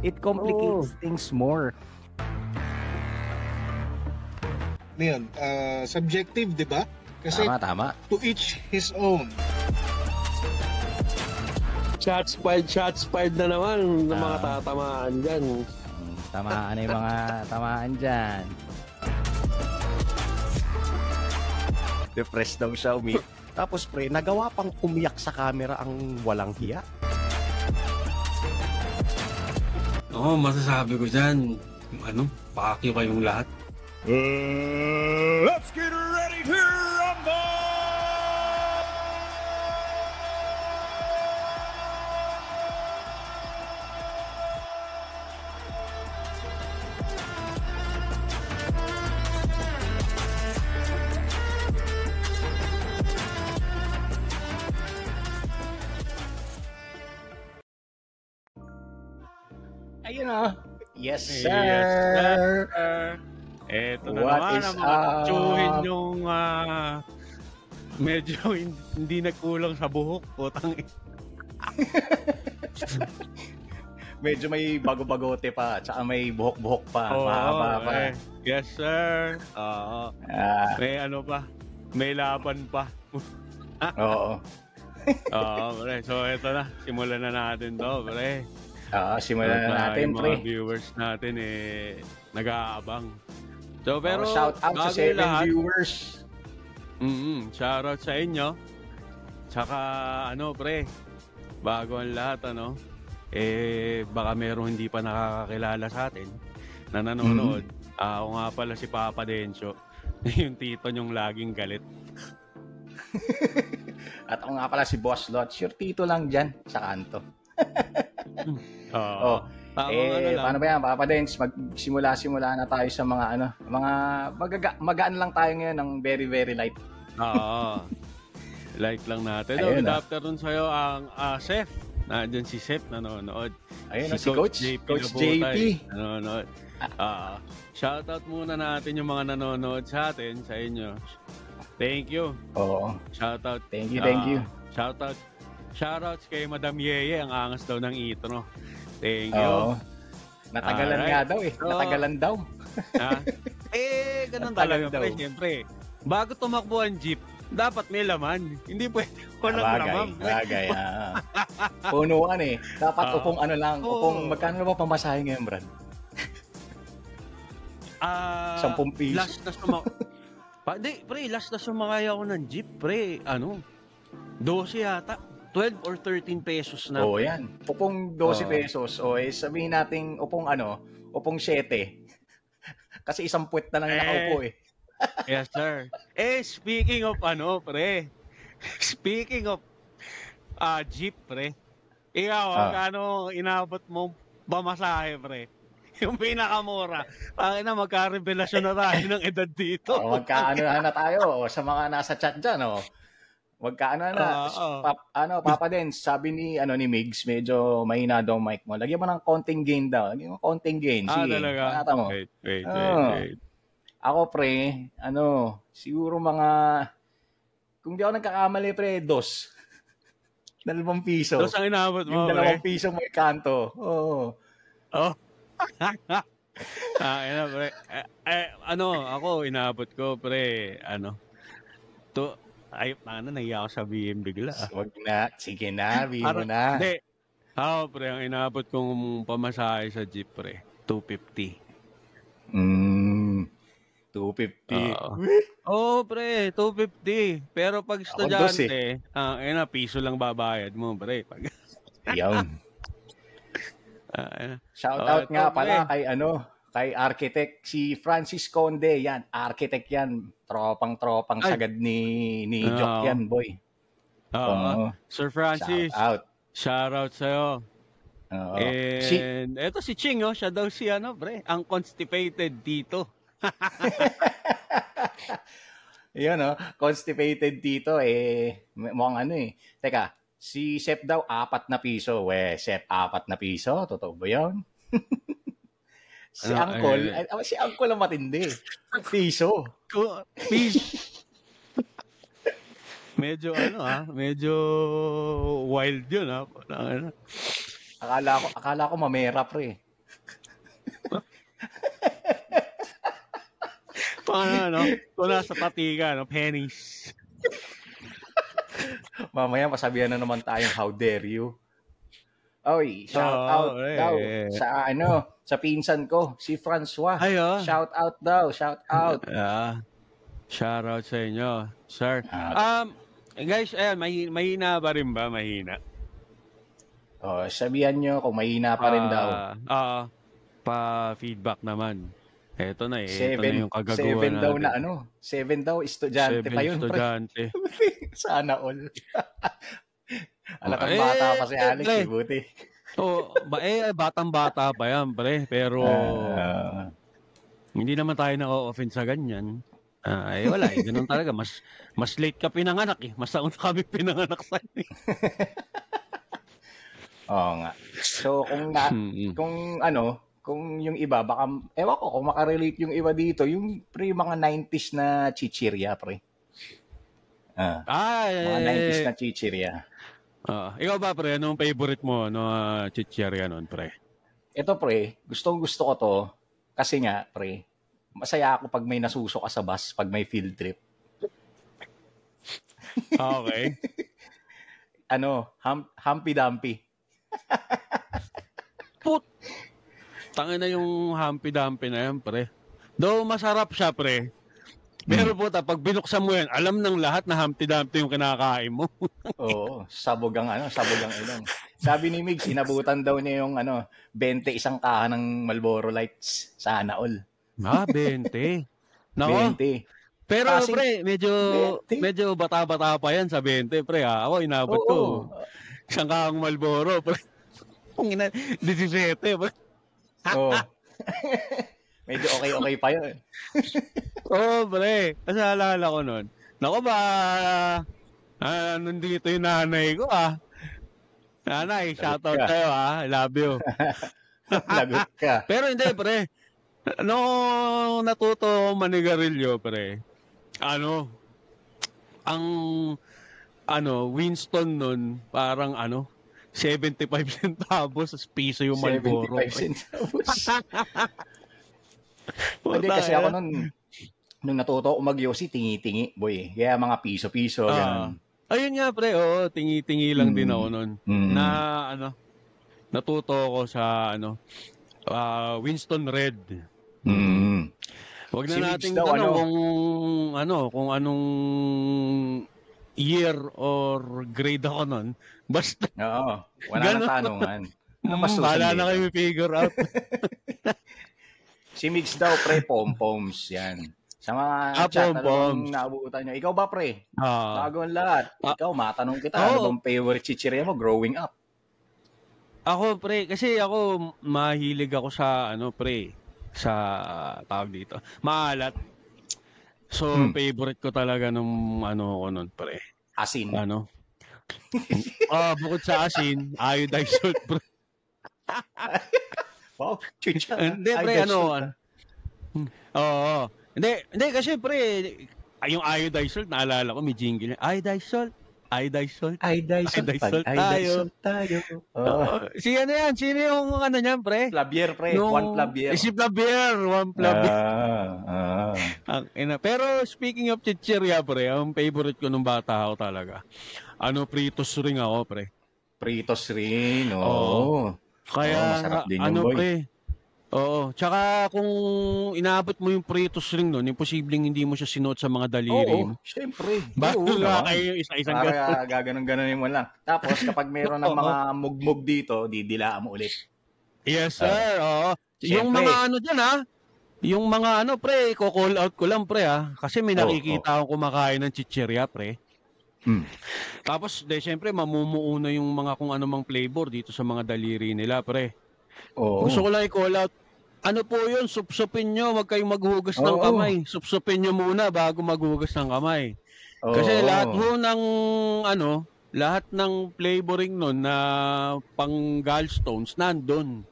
It complicates things more. Yun, subjective, di ba? Kasi Tama. to each his own. Shots fired na naman ng mga tatamaan dyan. Tamaan na yung mga tamaan dyan. Depressed daw siya, Tapos pre, nagawa pang umiyak sa camera ang walang hiya. Oo, masasabi ko dyan, pakyo kayong lahat. Let's get ready to rumble! Ayun o. Yes, sir. Yes, sir. Eto na What naman is ang mga up? tsuhin yung medyo hindi nagkulang sa buhok. Putang Medyo may bago-bagote pa, tsaka may buhok-buhok pa. Oo, Mahaba pa. Yes, sir. Oo. May ano pa. May laban pa. Oo. Oo, pre. So, eto na. Simulan na natin to, pre. Simulan na natin, yung pre. mga viewers natin nag-aabang. So, pero shout out sa 7 viewers. Shout out sa inyo. Tsaka, pre, bago ang lahat, baka merong hindi pa nakakakilala sa atin na nanonood. Ako nga pala si Papa Dencio, yung tito nyong laging galit. At ako nga pala si Boss Lots, your tito lang dyan sa kanto. Paano ba yan, Papa Dens? Magsimula na tayo sa mga magaan lang tayo ngayon ng very, very light. Light lang natin. Good afternoon sa'yo ang Seth. Nandiyan si Seth nanonood. Ayun, si Coach JP. Nanonood. Shoutout muna natin yung mga nanonood sa atin, sa inyo. Thank you. Oo. Shoutout. Thank you. Shoutouts kay Madam Yeye, ang angas daw ng itro. Thank you. Oo. Natagalan nga daw Natagalan daw. Ganun talaga. Pre, siyempre, bago tumakbo ang jeep, dapat may laman. Hindi pwede walang laman. Bagay. Punuan Dapat upong magkano ba pamasahe ngayon, Brad? 10 piso. Last na sumakay ako ng jeep, pre. 12 yata. 12 or 13 pesos na. Yan. Upong 12 pesos. Sabihin natin upong 7. Kasi isang puwet na lang nakaupo Yes, sir. Speaking of pre. Speaking of jeep, pre. Ikaw, magkano inabot mo pamasahe, pre? Yung pinakamura. Magka-revelasyon na tayo ng edad dito. Magkaano na tayo sa mga nasa chat dyan, Magkaano na. Papa Dens, sabi ni Migs, medyo mahina daw mic mo. Lagyan mo ng konting gain daw. Lagyan mo konting gain. Sige. Talaga? Mo. Wait. Ako, pre, siguro kung di ako nagkakamali, pre, 2 piso. 2 ang inabot mo, yung 2 piso may kanto. Oo. Pre. Ako, inabot ko, pre, nahiya ako sabihin bigla. Wag na. Sige na, bihin mo na. Hindi. Pre, ang inabot kong pamasahe sa jeep, pre, 250. 250. Pre, 250. Pero pag estudyante, piso lang babayad mo, pre. Yan. Shoutout nga pala kay architect si Francis Conde. Yan, architect yan. Tropang sagad ni Jock yan, boy. Sir Francis, shoutout sa'yo. And eto si Ching, siya daw si pre, ang constipated dito. Yan, constipated dito mukhang Teka, si Sep daw 4 piso. Sep 4 piso? Totoo ba yun? Si Uncle ang matindi. Piso. Medyo medyo wild yun Akala ko mamera, pre. Paano, kung nasa patika, no? Pennies. Mamaya masabihan na naman tayong how dare you. Oy, shout out daw sa pinsan ko, si Francois. Shout out daw, shout out. Shout out sa inyo, sir. Guys, ayan, mahina pa rin ba? Mahina. Sabihan nyo kung mahina pa rin daw. Pa-feedback naman. Ito na ito na yung kagagawa 7 daw na 7 daw, estudyante pa yun. 7 estudyante. Sana all. Alatang bata pa si Alex, buti. Batang-bata pa yan, pre. Pero, hindi naman tayo na-offend sa ganyan. Wala ganun talaga. Mas late ka pinanganak Mas nauna kami pinanganak sa iyo. Oo nga. So, kung yung iba, baka, ewan ko, kung makarelate yung iba dito, yung mga 90s na chichirya, pre. Mga 90s na chichirya. Ikaw ba, pre? Anong favorite mo chichirya nun, pre? Ito, pre, gustong-gusto ko to, kasi nga, pre, masaya ako pag may nasuso ka sa bus, pag may field trip. Okay. Humpy Dumpy. Tangin na yung Humpy Dumpy na yan, pre. Though masarap siya, pre. Pero pag binuksan mo yan, alam ng lahat na Humpty Dumpty yung kinakain mo. Oo, sabog ang ilong. Sabi ni Migs, inabutan daw niya yung 20 isang kaha ng Marlboro Lights. Sana all. 20. Nako. 20. Pero pre, medyo bata-bata pa yan sa 20, pre. Ako, inabot ko. Isang kahang Marlboro, pre. Kung 17, pre. Medyo okay pa yun. Pre. Kasi alala ko nun. Naku ba, nandito yung nanay ko, Nanay, shoutout sa'yo, Love you. Lagot ka. Pero hindi, pre. Nung natuto manigarilyo, pre, Winston nun, parang 75 centavos sa piso yung Marlboro. 75 centavos. Hindi kasi ako nung natuto ko mag-yosi, tingi-tingi, boy. Kaya mga piso-piso, ganun. Ayun nga, pre, tingi-tingi lang din ako nun. Na, natuto ko sa, Winston Red. Huwag na natin kung anong year or grade ako nun. Basta. Oo. Wala na tanungan. Wala na kayo figure out. Si Mix daw, pre, pom-poms. Yan. Sa mga chat na naabutan nyo. Ikaw ba, pre? Bago ang lahat. Ikaw, matanong kita. Ano bang favorite chichirya mo growing up? Ako, pre, kasi ako mahilig ako sa, pre, sa tawag dito. Maalat. So, favorite ko talaga nung ko nun, pre. Asin. Bukod sa asin, iodized salt, pre. Wow, chicha. Hindi, pre, Hindi, kasi, pre, yung iodized salt, naalala ko, may jingle. Iodized salt. Tayo. Si yan? Sino yung niyan, pre? Flavier, pre. Juan Flavier. Si Flavier. Pero speaking of chichirya, pre, ang favorite ko nung bata ako talaga. Pritos ring ako, pre. Pritos ring, oo. Kaya, masarap din yung boy. Pre, tsaka kung inaabot mo yung Pritos ring nun, imposibleng hindi mo siya sinuot sa mga daliri mo. Syempre. Bago nga kayo isa-isang gano'n. Gaganon-ganon mo lang. Tapos kapag meron ng mga mugmug dito, didilaan mo ulit. Yes, sir. Yung mga dyan, yung mga pre, ko-call out ko lang, pre, Kasi may nakikita akong kumakain ng chichirya, pre. Tapos, syempre, mamumuo na yung mga kung anumang flavor dito sa mga daliri nila, pre. Gusto ko lang i-call out. Ano po yun? Supsupin nyo. Huwag kayong maghugas ng kamay. Supsupin nyo muna bago maghugas ng kamay. Kasi lahat ng flavoring nun na pang gallstones, nandun.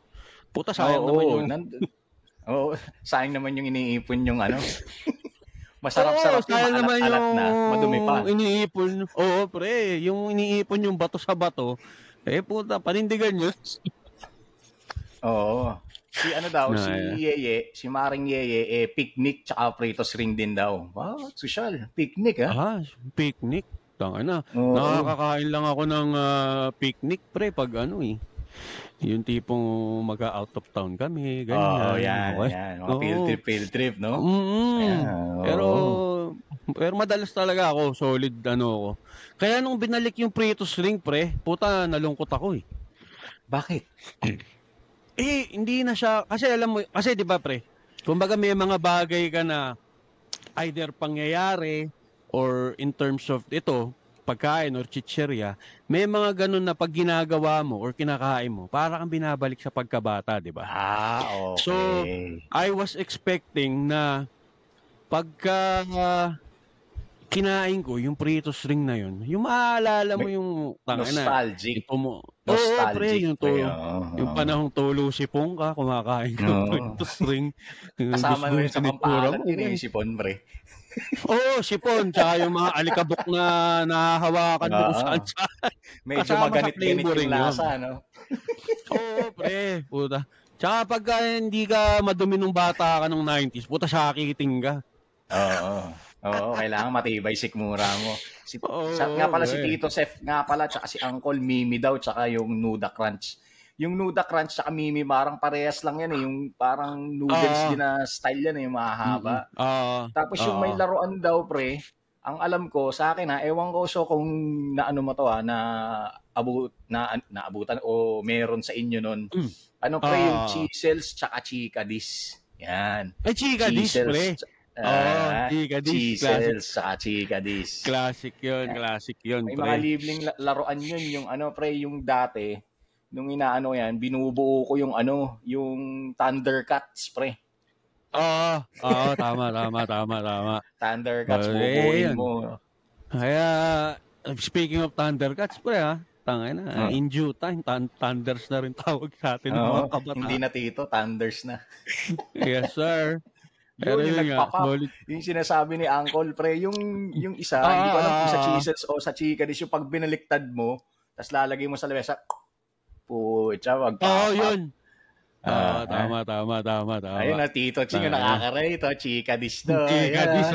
Puta, sayang naman yun. Sayang naman yung iniipon yung Masarap-sarap yung maalat-alat na. Madumi pa. Iniipon. Pre. Yung iniipon yung bato sa bato. Puta, panindigan nyo. Si ano daw, Na, si Yeye, si Maring Yeye, picnic tsaka Pritos ring din daw. Wow, social. Picnic, ha? Picnic. Tangina. Oo. Nakakakain lang ako ng picnic, pre, pag ano eh. Yung tipong mag-out of town kami, ganyan. Oo, yan. Mga field trip, no? Ayan, pero oo. madalas talaga ako, solid ano ako. Kaya nung binalik yung Pritos ring, pre, puta, nalungkot ako eh. Bakit? Hindi na siya, kasi alam mo, kasi di ba pre, kumbaga may mga bagay ka na either pangyayari or in terms of ito, pagkain or chicherya, may mga ganun na pag ginagawa mo or kinakain mo, para kang binabalik sa pagkabata, di ba? Okay. So, I was expecting na pagka kinain ko yung Pritos ring na yun, yung maaalala mo yung nostalgic. Nostalgic. Pre, yung panahong tulo si Pongka, kumakain ko Pritos ring. Kasama mo yun sa pampahalan, yun yung sipon, pre. Oo, sipon, tsaka yung mga alikabok na nahahawakan mo kung saan. Medyo maganit-ganit yung lasa, no? Oo, pre, puta. Tsaka pagka hindi ka madumi nung bata ka nung 90s, puta, sakiting ka. Oo, kailangan matibay sikmura mo. Nga pala si Tito Sef, nga pala, tsaka si Uncle Mimi daw, tsaka yung Nuda Crunch. Yung Nuda Crunch tsaka Mimi, parang parehas lang yan eh. Yung parang noodles din na style yan eh, yung mahaba. Tapos yung may laruan daw, pre, ang alam ko, sa akin ewan ko so kung naano mo to naabutan o meron sa inyo nun. Ano pre, yung Chisels tsaka Chicadis. Yan. Ay, Chicadis, pre. Chisels sa Chicadis. Classic yun, May pre. mga libleng laruan yun, yung pre, yung dati, nung inaano yan, binubuo ko yung yung Thundercats, pre. Tama. Thundercats, bubuin mo. Kaya, speaking of Thundercats, pre tangina, in due time, Thunders na rin tawag sa atin ng mga kabataan. Hindi na Tito, Thunders na. Yes, sir. Pero yung nagpapap, yung sinasabi ni Uncle, pre, yung isa, hindi ko alam kung sa Chisels o sa Chicadis, yung pag binaliktad mo, tapos lalagay mo sa lamesa, magpapap. Yun. Tama. Ayun na, Tito Ching, yung nakaka-rate, Chicadis na. Chicadis,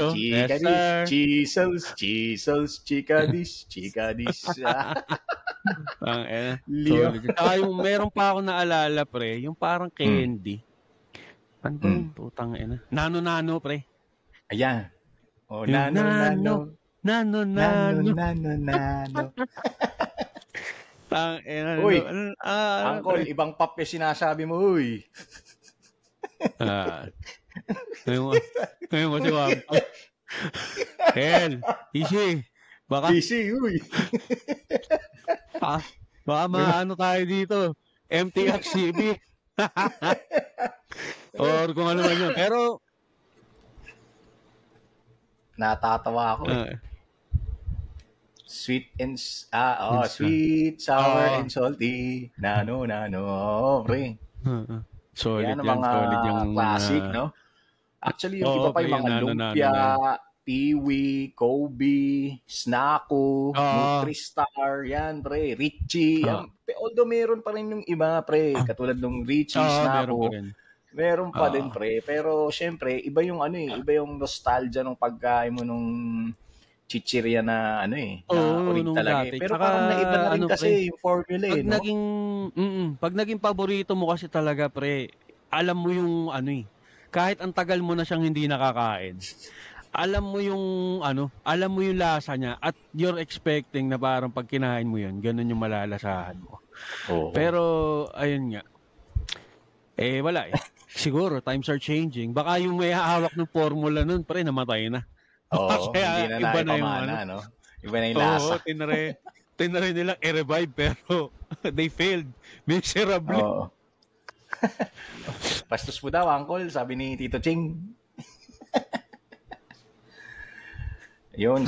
Chisels, Chicadis. Yung meron pa ako naalala, pre, yung parang candy. Ano ba yung putang ina? Nano, pre. Ayan. Nano. Uy, Uncle, ibang pop yung sinasabi mo, uy. Ngayon mo si Wampa. Easy. Easy, uy. Baka maano tayo dito. MTXCB. Or kung ano man yun. Pero natatawa ako Sweet, sour, and salty. Nano. Pre. Solid yan. Mga classic, no? Actually, yung iba pa yung mga lumpia, Piwi, Kobe, Snacko, Nutristar, yan, pre. Richie. Although meron pa rin yung iba, pre. Katulad ng Richie, Snacko. Meron pa din, pre. Pero, syempre, iba yung iba yung nostalgia ng pagkain mo nung chichirya na na ulit talaga. Pero parang naiba na rin kasi yung formula no? Pag naging paborito mo kasi talaga, pre, alam mo yung kahit ang tagal mo na siyang hindi nakakain, alam mo yung lasa niya at you're expecting na parang pag kinain mo yun, ganun yung malalasahan mo. Pero, ayun nga. Wala Siguro, times are changing. Baka yung may hawak ng formula nun, pre, namatay na. Kaya hindi na iba na yung no? Iba na yung lasa. Tinry nilang i-revive pero they failed miserably. Pastos po daw, Uncle, sabi ni Tito Ching. Yun,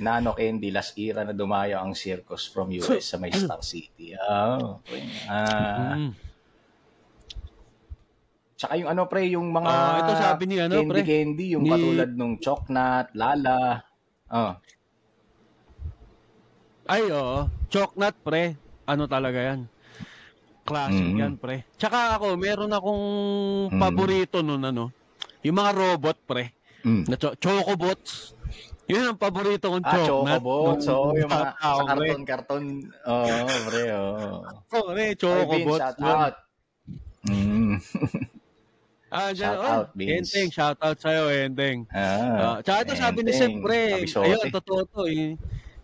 Nano Candy, last era na dumayo ang circus from US sa may Star City. Tsaka yung pre, yung mga ito sabi ni candy, yung katulad nung Chocnut, Lala. Chocnut, pre. Ano talaga yan? Classic yan, pre. Tsaka ako, meron akong paborito nun, yung mga robot, pre. Na Chocobots. Yun ang paborito kong Chocobots. So, yung mga sa karton. Pre. Pre, Chocobots. Shout out. Shout out, Ending. Shout out sa'yo, Ending. Tsaka ito sabi ni Sep, pre. Ayun, totoo to.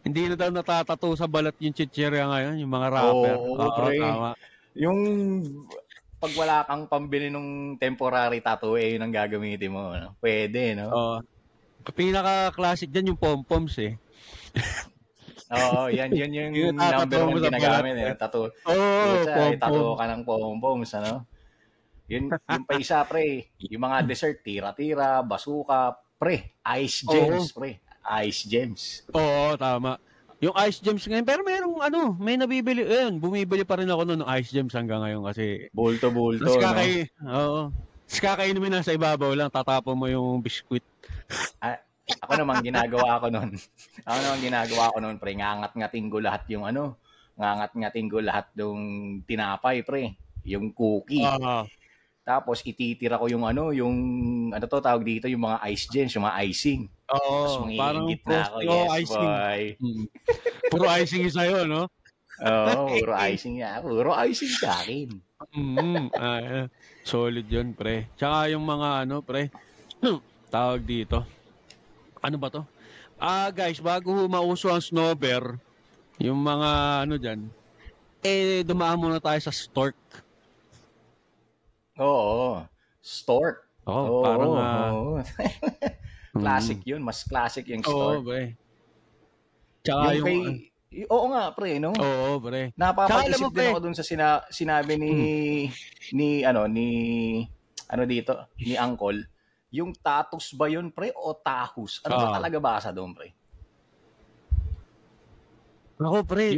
Hindi na daw natatato sa balat yung chichirya ngayon, yung mga rapper. Pre. Tama. Yung pag wala kang pambili ng temporary tattoo, yun ang gagamitin mo. No? Pwede, no? Pinaka-classic dyan yung pom-poms, eh. Yan yung number one ginagamit. Tattoo. Tattoo ka ng pom-poms, ano? Yun pa isa, pre. Yung mga dessert, tira-tira, basuka, pre. Ice gems, pre. Ice gems. Oo, tama. Yung Ice Gems ngayon, pero may nabibili. Bumibili pa rin ako ng Ice Gems hanggang ngayon kasi bulto-bulto. Tapos kakainumin na sa ibabaw lang, tatapon mo yung biskwit. Ako naman ginagawa ko noon, pre. Ngangat-ngating ko lahat yung ngangat-ngating ko lahat ng tinapay, pre. Yung cookie. Tapos ititira ko yung tawag dito, yung mga ice gems, yung mga icing. Oo, parang na ako, yes, icing. Boy. Puro icing yung sa'yo, no? Puro icing niya. Puro icing sa akin. Solid yun, pre. Tsaka yung mga pre, tawag dito. Ano ba to? Guys, bago mauso ang snowber, yung mga dyan, dumaan muna tayo sa stork. Oo. Stork. Parang classic yun. Mas classic yung stork. Pre. Tsaka yung oo nga, pre, no? Oo, pre. Napapag-isip din ako dun sa sinabi ni Uncle. Yung tatus ba yun, pre, o tahus? Ano ba talaga basa doon, pre? Ako, pre,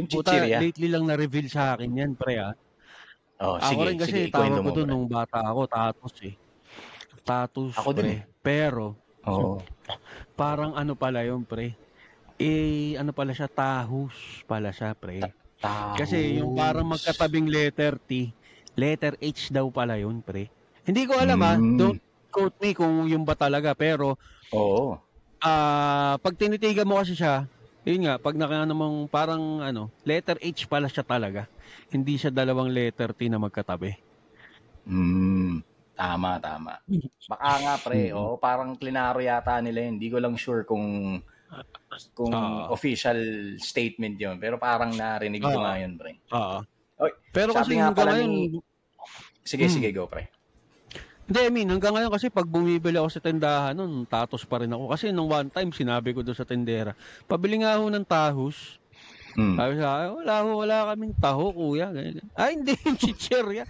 lately lang na-reveal sa akin yan, pre, ako rin kasi tawag ko doon nung bata ako, tatus, eh. Tatus, ako pre. Pero, parang pala yun, pre. Pala siya, tahus pala siya, pre. Tahus. Kasi yung parang magkatabing letter T, letter H daw pala yun, pre. Hindi ko alam, don't quote me kung yung ba talaga, pero, pag tinitigan mo kasi siya, yun nga, pag namang parang letter H pala siya talaga. Hindi siya dalawang letter T na magkatabi. Tama. Baka nga, pre, parang klinaro yata nila yun. Hindi ko lang sure kung official statement yun. Pero parang narinig ko nga yun, pre. Pero kasi hanggang ngayon... Sige, go, pre. Hindi, hanggang ngayon kasi pag bumibili ako sa tindahan nun, tatos pa rin ako. Kasi nung one time, sinabi ko doon sa tindera, pabili nga ako ng tahos. Sabi sa akin, wala kaming taho, kuya. Ganyan. Hindi, yung chichirya.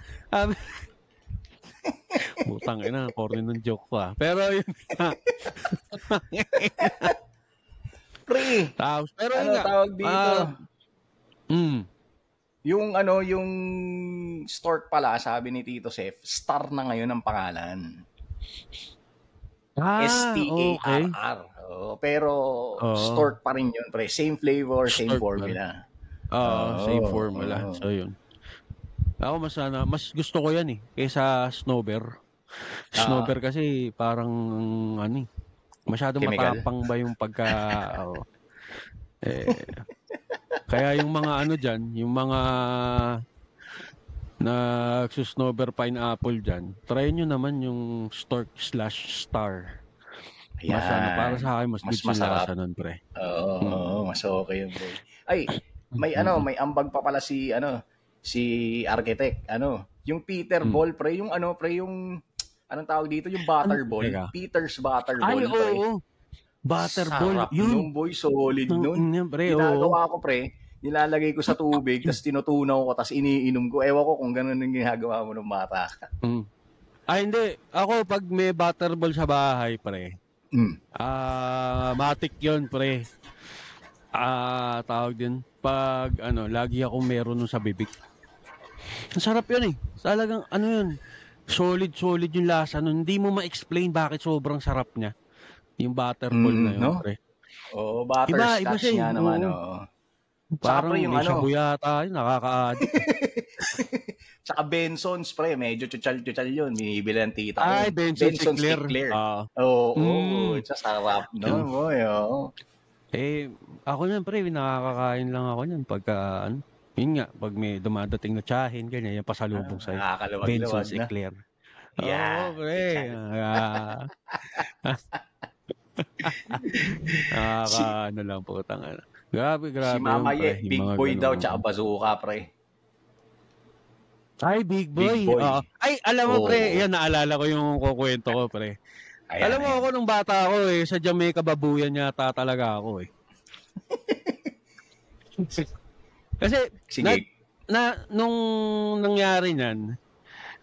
Butang ina, corny ng joke ko. Pero yun Pre, tahos. Pero yun nga, tawag dito? Yung stork pala, sabi ni Tito Sef, Star na ngayon ang pangalan. STARR. Okay. Pero stork pa rin yun, pre. Same flavor, same formula. Same formula. So yun. Ako mas gusto ko yan kaysa snowber. Snowber kasi parang masyadong chemical. Matapang ba yung pagka kaya yung mga dyan, yung mga nagsusnowber pineapple dyan, try nyo naman yung stork/star. Para sa akin, mas masarap nun, pre. Oo, mas okay yun, pre. Ay, may ambag pa pala si architect, yung Peter Ball, pre, yung anong tawag dito, yung butterball, Peter's butterball, pre. Butterball, yun. Boy, solid nun. Ginagawa ko, pre, nilalagay ko sa tubig, tapos tinutunaw ko, tapos iniinom ko. Ewan ko kung gano'n yung ginagawa mo ng bata. Hindi. Ako, pag may butterball sa bahay, pre, matik yun, pre. Tawag din, pag, lagi ako meron nun sa bibig. Ang sarap yun Talagang, yun, solid yung lasa nun. Hindi mo ma-explain bakit sobrang sarap niya. Yung butterball na yun, pre. Butterscotch nga naman, Parang pre, yung may ano, shabu yata yun, nakaka-addict. Tsaka Benson's, pre, medyo chuchal-chuchal yun. Binibili ang tita ko Ay, yun. Benson's Benson's Eclair. Eclair. Mm. Tsaka sarap nun, boy. Oo. Ako yan, pre, nakakakain lang ako yan pagka, yun nga, pag may dumadating na tsahin, ganyan, yung pasalubong sa'yo. Nakakaluwag-luwag Benson's na. Eclair. Yeah. Pre. Nakaka-ano lang po, tanga. Grabe. Si Mama yun, pre. Ye, Big Boy ganun. daw, tsaka Bazooka, pre. Ay, Big Boy. Big Boy. Ay, alam mo, pre, yan, naalala ko yung kukwento ko, pre. Alam mo ako nung bata ako, sa Jamaica babuyan yata talaga ako, Kasi, nung nangyari niyan,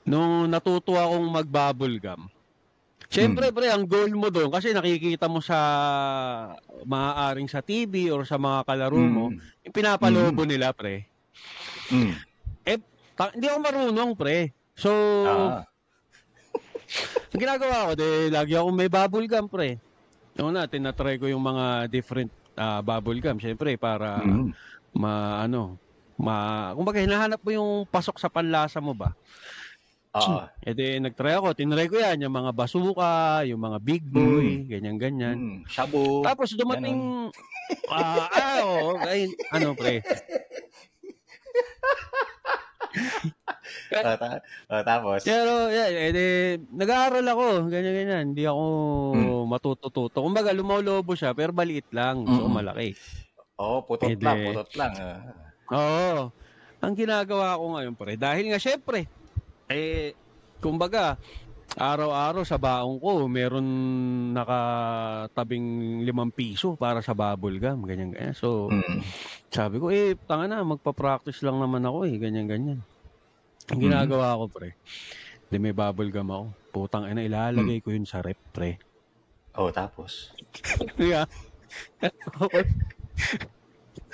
nung natuto akong mag-bubble gum, siyempre, pre, ang goal mo doon, kasi nakikita mo sa maaaring sa TV or sa mga kalaro mo, yung pinapalobo nila, pre. Hindi ako marunong, pre. So, ang ginagawa ko, lagi ako may bubble gum, pre. Yung tinatry ko yung mga different bubble gum, siyempre, para kumbaga, hinahanap mo yung pasok sa panlasa mo ba? Nagtry ako, tinry ko yan, yung mga Bazooka, yung mga Big Boy, ganyan-ganyan. Shabu. Tapos dumating, pre. Tapos? Pero, nag-aaral ako, ganyan-ganyan. Hindi ako matututo. Kumbaga, lumolobo siya, pero maliit lang. So, malaki. Putot lang. Oo. Ang ginagawa ko ngayon, pre, dahil nga, syempre, kumbaga, araw-araw sa baong ko, meron nakatabing 5 piso para sa bubble gum, ganyan-ganyan. So, sabi ko, tanga na, magpa-practice lang naman ako, ganyan-ganyan. Ang ginagawa ko, pre, may bubble gum ako. Putang ina, ilalagay ko yun sa rep, pre. Tapos? Yeah.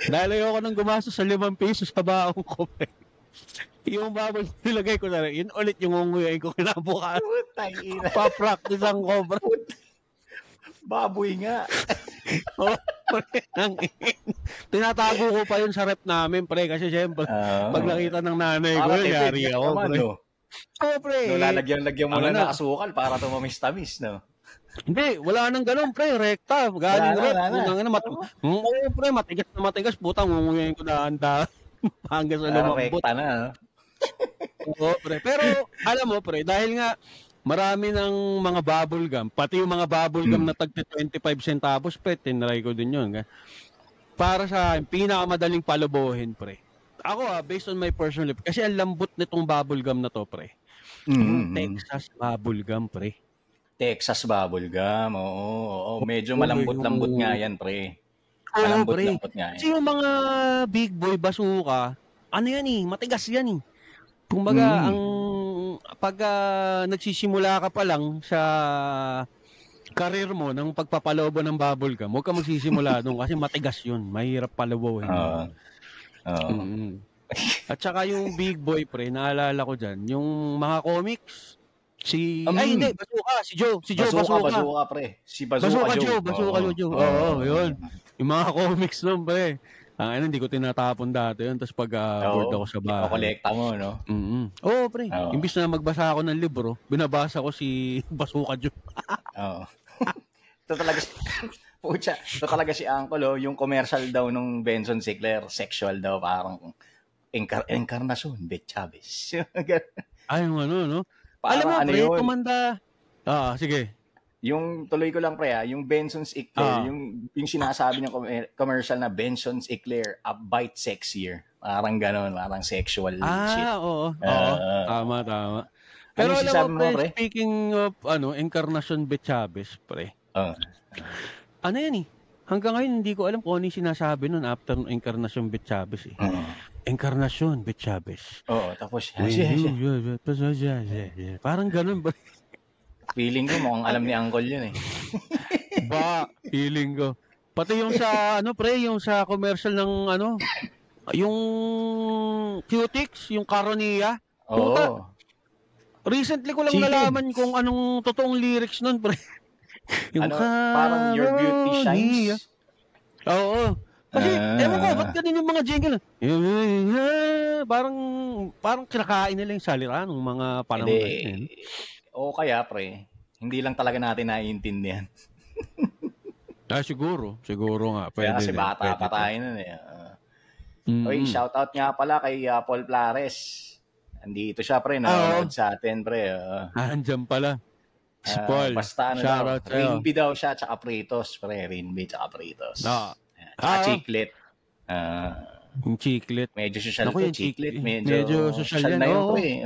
Dahil ayoko nang gumastos sa 5 piso sa baong ko, pre. Yung bubble nilagay ko na rin, yun ulit yung unguyain ko kinabukas. Pa-practice ang cobra. Baboy nga. Tinatago ko pa yun sa rep namin, pre, kasi syempre, pag nakita ng nanay ko, yari ako, pre. Pre. Lalagyan mo lang ng asukal para tumamis-tamis, no? Hindi, wala nang ganun, pre, rekta. Galing rep. Pre, matigas, putang, unguyain ko na handa. Hanggang sa lumambot. Rekta na, pre. Pero, alam mo, pre, dahil nga, marami ng mga bubble gum, pati yung mga bubble gum na tagti 25 centavos, pre, tinry ko din yun. Para sa akin, pinakamadaling palubuhin, pre. Ako, based on my personal life, kasi ang lambot nitong bubble gum na to, pre. Texas bubble gum, pre. Texas bubble gum, oo. Medyo malambot-lambot nga yan, pre. Malambot-lambot nga yan. Kasi yung mga Big Boy Bazooka, matigas yan eh. Kumbaga, pag nagsisimula ka pa lang sa career mo ng pagpapalobo ng bubble gum, huwag ka magsisimula doon kasi matigas yun. Mahirap palawawin. At saka yung Big Boy, pre, naalala ko dyan, yung mga comics, Bazooka, si Joe Bazooka, pre. Si Bazooka Joe. Oo, yun. Yung mga comics nun, pre. Hindi ko tinatapon dati yun. Tapos pag bored ako sa bahay. Ikakolekta mo, no? Oo, pre. Imbis na magbasa ako ng libro, binabasa ko si Bazooka Joe. Oo. Ito talaga si Uncle, yung commercial daw nung Benson Eclair, sexual daw, parang Encarnacion de Chavez. Ay, yung no? Alam mo, pre, tumanda. Sige. Yung tuloy ko lang, pre, yung Benson's Eclair, yung sinasabi ng commercial na Benson's Eclair, a bite sexier. Parang gano'n, parang sexual shit. Oo. Tama. Pero alam mo, pre, speaking of Encarnacion de Chavez, pre. Yan hanggang ngayon, hindi ko alam kung ano yung sinasabi nun after Encarnacion de Chavez eh. Encarnacion de Chavez. Tapos parang ganun ba? Feeling ko mukhang alam ni Uncle yun eh. Feeling ko. Pati yung sa pre, yung sa commercial ng yung Cutix, yung Caronia. Recently ko lang nalaman kung anong totoong lyrics nun, pre. Yung parang Your Beauty Shines. Oo. Kasi, ewan ko, ba't ganun yung mga jingle? Parang kinakain nila yung salita ng mga panahon na yun. O kaya, pre, hindi lang talaga natin naiintindihan. Siguro nga. Kaya kasi din, bata pa tayo nun eh. Oy, shoutout nga pala kay Paul Plares. Andito siya, pre, nanonood sa atin, pre. Andyan pala. Si Paul. Basta ano daw, Rinby daw siya, tsaka Pritos, pre. Rinby, tsaka Pritos. Chiclet. Yung chiclet. Medyo social to, chiclet. Medyo social na yun, pre.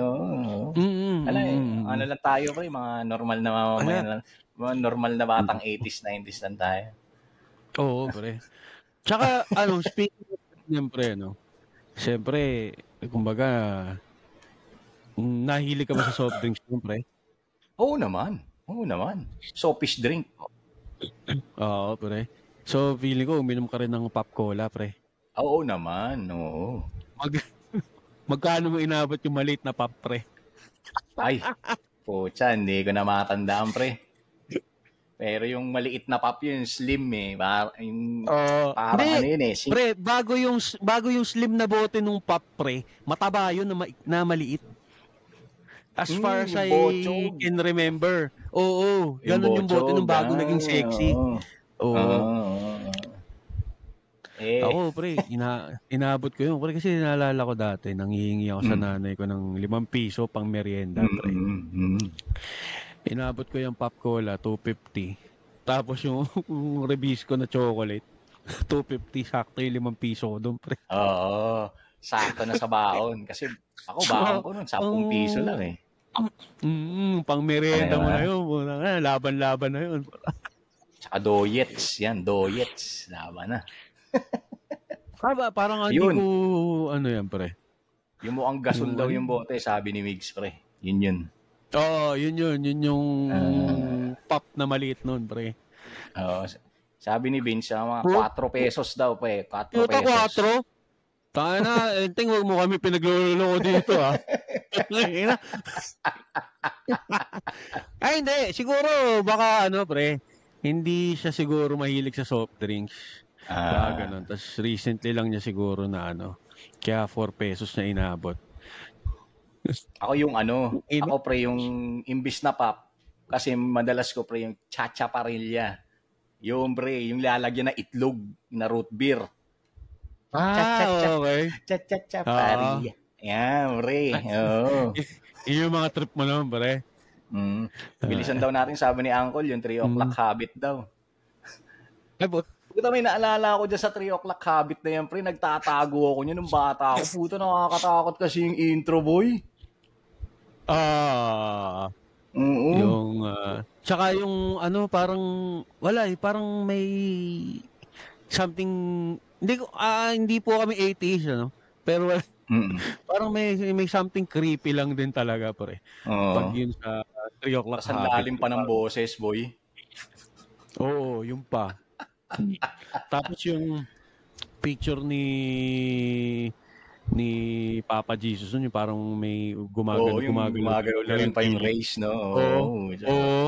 Ano lang tayo, pre, mga normal na mamamayan lang. Mga normal na batang 80s, 90s lang tayo. Oo, pre. Tsaka, speaking of siyempre, siyempre, kumbaga, nahilig ka ba sa soft drinks, siyempre? Oo naman. Sopish drink. Oo, pre. So, feeling ko, uminom ka rin ng pop cola, pre. Oo naman, oo. Magkano mo inabot yung maliit na pop, pre? Ay, pucha, hindi ko na matandaan, pre. Pero yung maliit na pop yun, slim eh. Parang ano yun eh. Pre, bago yung slim na bote nung pop, pre, mataba yun na maliit. As far as I can remember. Oo, ganun yung bote nung bago naging sexy. Ako, pre, inabot ko yun. Pre, kasi naalala ko dati, nanghihingi ako sa nanay ko ng 5 piso pang merienda, pre. Inabot ko yung pop cola, 250. Tapos yung Rebisco na chocolate, 250. Sakto yung 5 piso ko doon, pre. Oo, sakto na sa baon. Kasi ako, baon ko nun, 10 piso lang eh. Pang merienda mo na yun. Laban-laban na yun. Tsaka doyets. Yan, doyets. Laban na. Parang hindi ko, yan, pre. Yung mukhang gasol daw yung bote, sabi ni Migs, pre. Yun. Oo, yun yung pop na maliit nun, pre. Sabi ni Vince, mga 4 pesos daw, pre. 4 pesos. 4? Tayo na, enting, huwag mo kami pinagluloko dito, ha? Ay, hindi. Siguro, baka, pre, hindi siya siguro mahilig sa soft drinks. Ganun. Tapos, recently lang niya siguro na, kaya 4 pesos na inabot. Ako yung ako, pre, yung imbis na pop, kasi madalas ko, pre, yung chachaparilla. Yung, pre, yung lalagyan na itlog na root beer. Okay. Chachaparilla. Yan, pre. Yung mga trip mo naman, pre. Bilisan daw natin, sabi ni Uncle, yung 3 o'clock habit daw. Puta, may naalala ako dyan sa 3 o'clock habit na yan, pre. Nagtatago ako niya nung bata ako. Puta, nakakatakot kasi yung intro, boy. Yung, tsaka yung, parang, wala eh, parang may something, hindi po kami 80s, pero parang may something creepy lang din talaga, pre. Pag yun sa 3 o'clock habit. Lalim pa ng boses, boy. Oo, yun pa. Tapos yung picture ni Papa Jesus yung parang may gumagalaw na rin pa yung race, no?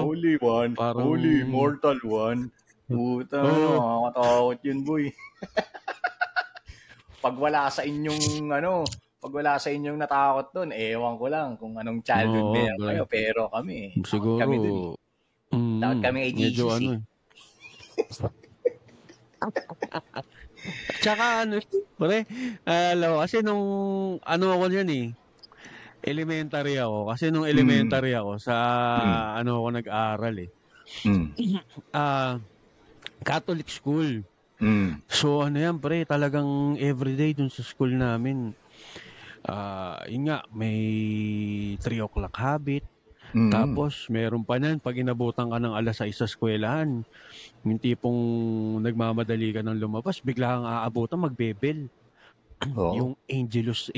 Holy one, parang, holy immortal one. Puta, nakakatakot yun, boy. Pag wala sa inyong natakot doon, ewan ko lang kung anong childhood meron kayo, pero kami, siguro kami dun. Takot kami ay GCC. Tsaka pre, alam mo, kasi nung ako yan elementary ako. Kasi nung elementary ako, sa ako nag-aaral Catholic school. So yan, pre, talagang everyday dun sa school namin, yun nga, may 3 o'clock habit. Tapos, meron pa nan pag inabutan ka ng 6:00 sa eskwelahan, yung tipong nagmamadali ka ng lumabas, bigla kang aabutan, magbebel. Yung Angelus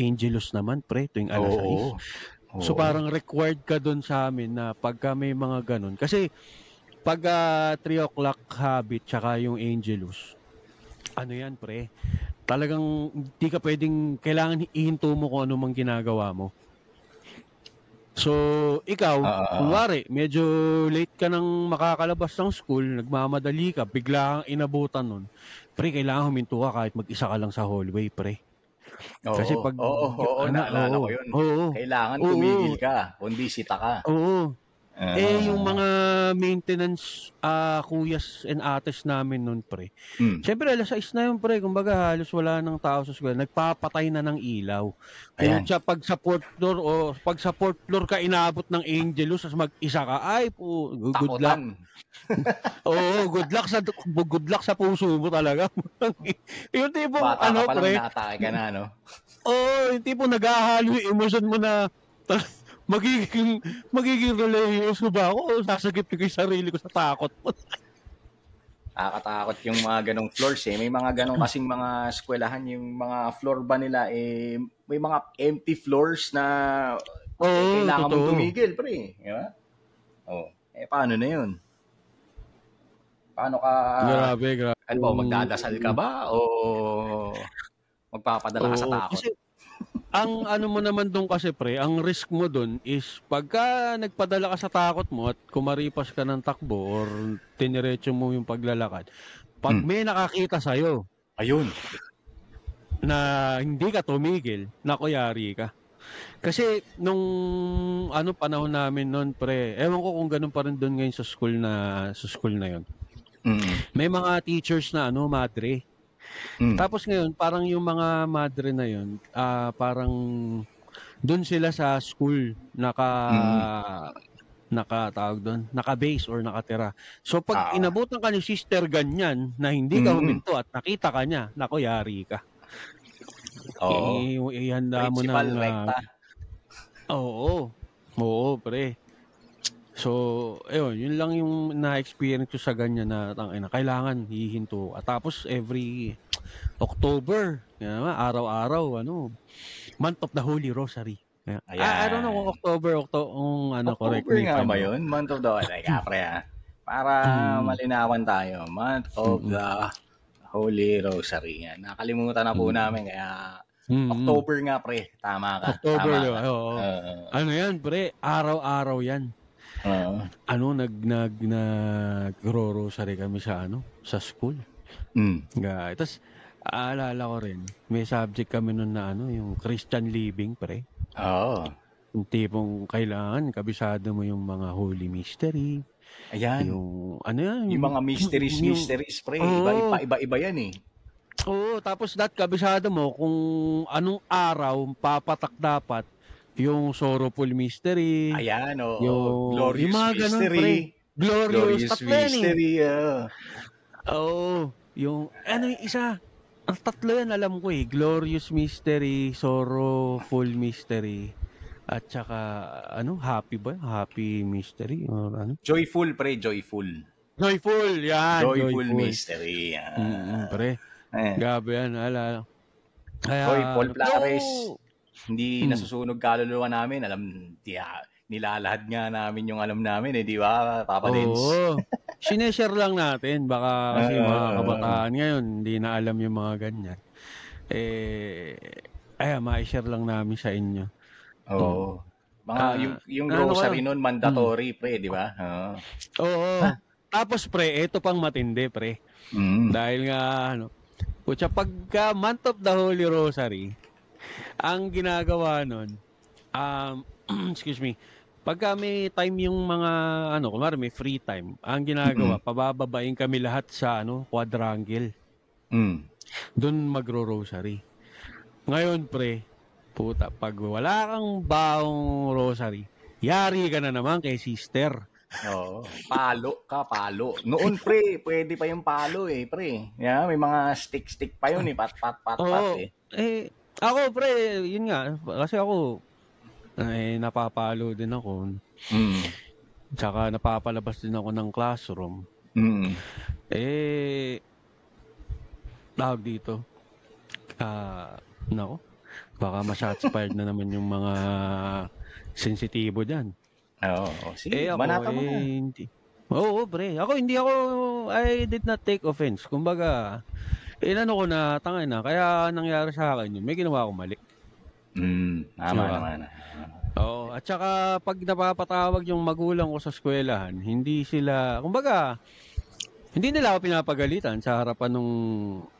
naman, pre, tuwing 6:00. So, parang required ka doon sa amin na pagka may mga ganun. Kasi, pag 3 o'clock habit, tsaka yung Angelus, yan, pre, talagang di ka pwedeng, kailangan ihinto mo kung ano mang ginagawa mo. So, ikaw, kunwari, medyo late ka nang makakalabas ng school, nagmamadali ka, bigla kang inabutan nun. Pre, kailangan huminto ka kahit mag-isa ka lang sa hallway, pre. Kasi pag... naalala ko yun. Kailangan tumigil ka, kundi sita ka. Oo. Yung mga maintenance kuyas and ates namin nun, pre. Siyempre, alas 6 na yun, pre. Kumbaga, halos wala nang tao sa school. Nagpapatay na ng ilaw. Kung pag sa fourth floor ka inabot ng Angelus, as mag-isa ka, ay po, good luck. Good luck sa puso mo talaga. Yung tipong, bata ka palang naatake ka na, no? Yung tipong naghahalo yung emotion mo na magiging religious ba ako o sasagip ko yung sarili ko sa takot mo? Nakakatakot yung mga ganong floors eh. May mga ganong kasing mga eskwelahan, yung mga floor ba nila eh, may mga empty floors na kailangan mong tumigil, pre. Diba? Paano na yun? Paano ka... Grabe. Ano ba, magdadasal ka ba o magpapadala ka sa takot? Kasi, ang ano mo naman doon kasi, pre, ang risk mo doon is pagka nagpadala ka sa takot mo at kumaripas ka ng takbo or tiniretso mo yung paglalakad, pag may nakakita sa'yo, ayun, na hindi ka tumigil, nakuyari ka. Kasi nung panahon namin noon, pre, ewan ko kung ganun pa rin doon ngayon sa school na yun. May mga teachers na madre. Tapos ngayon, parang yung mga madre na yun, parang doon sila sa school nakatawag doon, naka-base or nakatira. So pag inabutan ka ni sister ganyan na hindi ka huminto at nakita ka niya, naku, yari ka. Ihanda mo na. Principal recta. Oo, pre. So, yun lang yung na-experience ko sa ganyan na kailangan hihinto. At tapos every October, araw-araw, month of the Holy Rosary. I don't know kung October correct. October nga ba yun? Month of the para malinawan tayo. Month of the Holy Rosary. Yan. Nakalimutan na po namin kaya October nga, pre. Tama ka. October, ano yan, pre? Araw-araw yan. Nag-rosary kami sa school. Tapos, aalala ko rin, may subject kami nun na yung Christian living, pre. Yung tipong kailangan, kabisado mo yung mga holy mystery. Ayan. Yung mga mysteries, pre. Iba-iba yan eh. Tapos kabisado mo kung anong araw papatak dapat yung sorrowful mystery. Ayan, yung glorious yung mystery. Pre. Glorious mystery, yung isa, ang tatlo yan alam ko glorious mystery, sorrowful mystery, at saka happy mystery or joyful, pre, joyful yan, joyful mystery pre. Gabi yan, alala. Paul Plares, hindi nasusunog kaluluwa namin. Nilalahad nga namin yung alam namin di ba, Papa Dins? Sineshare lang natin. Baka kasi mga kabataan ngayon, hindi na alam yung mga ganyan. Ma-share lang namin sa inyo. Yung rosary nun, mandatory, pre, di ba? Tapos, pre, ito pang matindi, pre. Dahil nga, pagka month of the Holy Rosary, ang ginagawa nun, excuse me, pagka may time yung mga, kumari may free time, ang ginagawa, pabababain kami lahat sa, quadrangle. Doon magro-rosary. Ngayon, pre, pag wala kang baong rosary, yari ka na naman kay sister. Palo. Noon, pre, pwede pa yung palo pre. May mga stick pa yun pat. Ako, pre, yun nga. Kasi ako, napapalo din ako. Tsaka napapalabas din ako ng classroom. Tawag dito. Baka ma-shots-fired na naman yung mga sensitibo dyan. Sige, manata mo na. Pre. I did not take offense. Kumbaga, ko na, tangay na. Kaya nangyari sa akin yun, may ginawa akong mali. Tama naman. At saka pag napapatawag yung magulang ko sa eskwelahan, hindi sila, kumbaga, hindi nila ako pinapagalitan sa harapan ng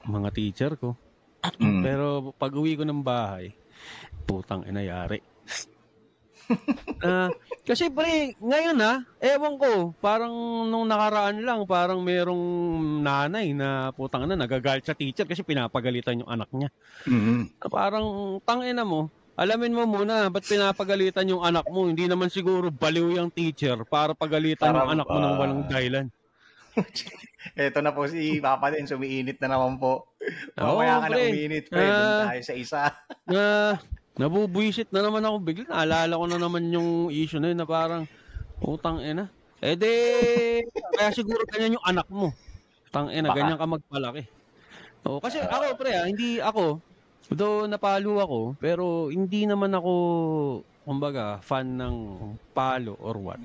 mga teacher ko. Pero pag uwi ko ng bahay, putang inayari. Kasi pre, ngayon ewan ko, parang nung nakaraan lang, parang merong nanay na putang na nagagalit sa teacher kasi pinapagalitan yung anak niya. Parang tangina mo, alamin mo muna, ba't pinapagalitan yung anak mo? Hindi naman siguro baliw yung teacher para pagalitan yung anak mo ng walang dahilan. Ito na po si Papa din, sumiinit na naman po. Mamaya ka na umiinit, pre. Doon tayo sa isa. Nabubuisit na naman ako bigla. Naalala ko na naman yung issue na yun na parang, putang ina. Kaya siguro ganyan yung anak mo. Putang ina, ganyan ka magpalaki. Kasi ako, pre, hindi ako, though napalo ako, pero hindi naman ako, kumbaga, fan ng palo or what.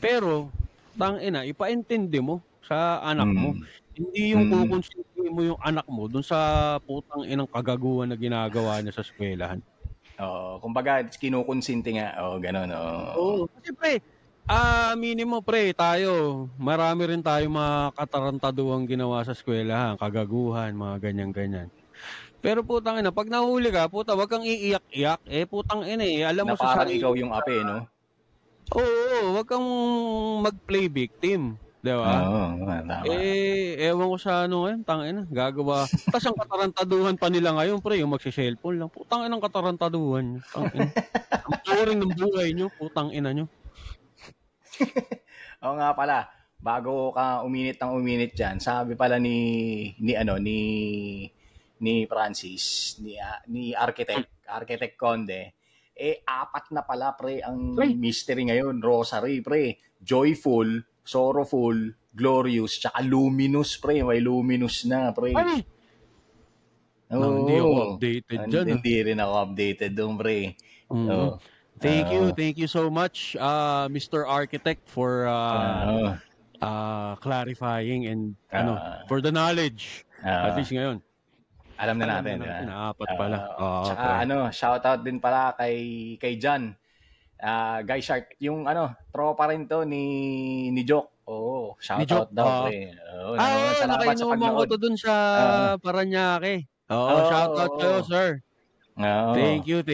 Pero, tang ina, ipaintindi mo sa anak mo. Hindi yung kukonsinti mo yung anak mo dun sa putang inang kagaguhan na ginagawa niya sa eskwelahan. Kumbaga, kinukonsinti nga. Ganun. Kasi pre, minimo pre, tayo, marami rin tayo mga katarantaduang ginawa sa eskwelahan, kagaguhan, mga ganyan-ganyan. Pero putang ina, pag nahuli ka, puta, wag kang iiyak-iyak. Putang ina alam mo na parang ikaw yung ape, no? Oo, wag kang mag-play victim. Diba? Tama. Ewan ko sa ngayon, tangina, gagawa. Tapos ang katarantaduhan pa nila ngayon, pre, yung magsi-cellphone lang. Putang inang katarantaduhan nyo. Tangina. Ang turing ng buhay nyo, putang ina nyo. Oo nga pala, bago ka uminit dyan, sabi pala ni Francis, ni Architect Conde, 4 na pala, pre, ang mystery ngayon. Rosary, pre. Joyful, sorrowful, glorious, tsaka luminous, pre. May luminous na, pre. Hindi ako updated dyan. Hindi rin ako updated doon, pre. Thank you so much, Mr. Architect, for clarifying and for the knowledge. At least ngayon. Alam na natin, di ba? 4 pala. Tsaka shoutout din pala kay John. Guy Shark, yung tropa rin to ni Joke. Shoutout daw, pre. Salamat sa pagnood. Ko to dun sa Paranaque. Shoutout kayo, sir. Thank you.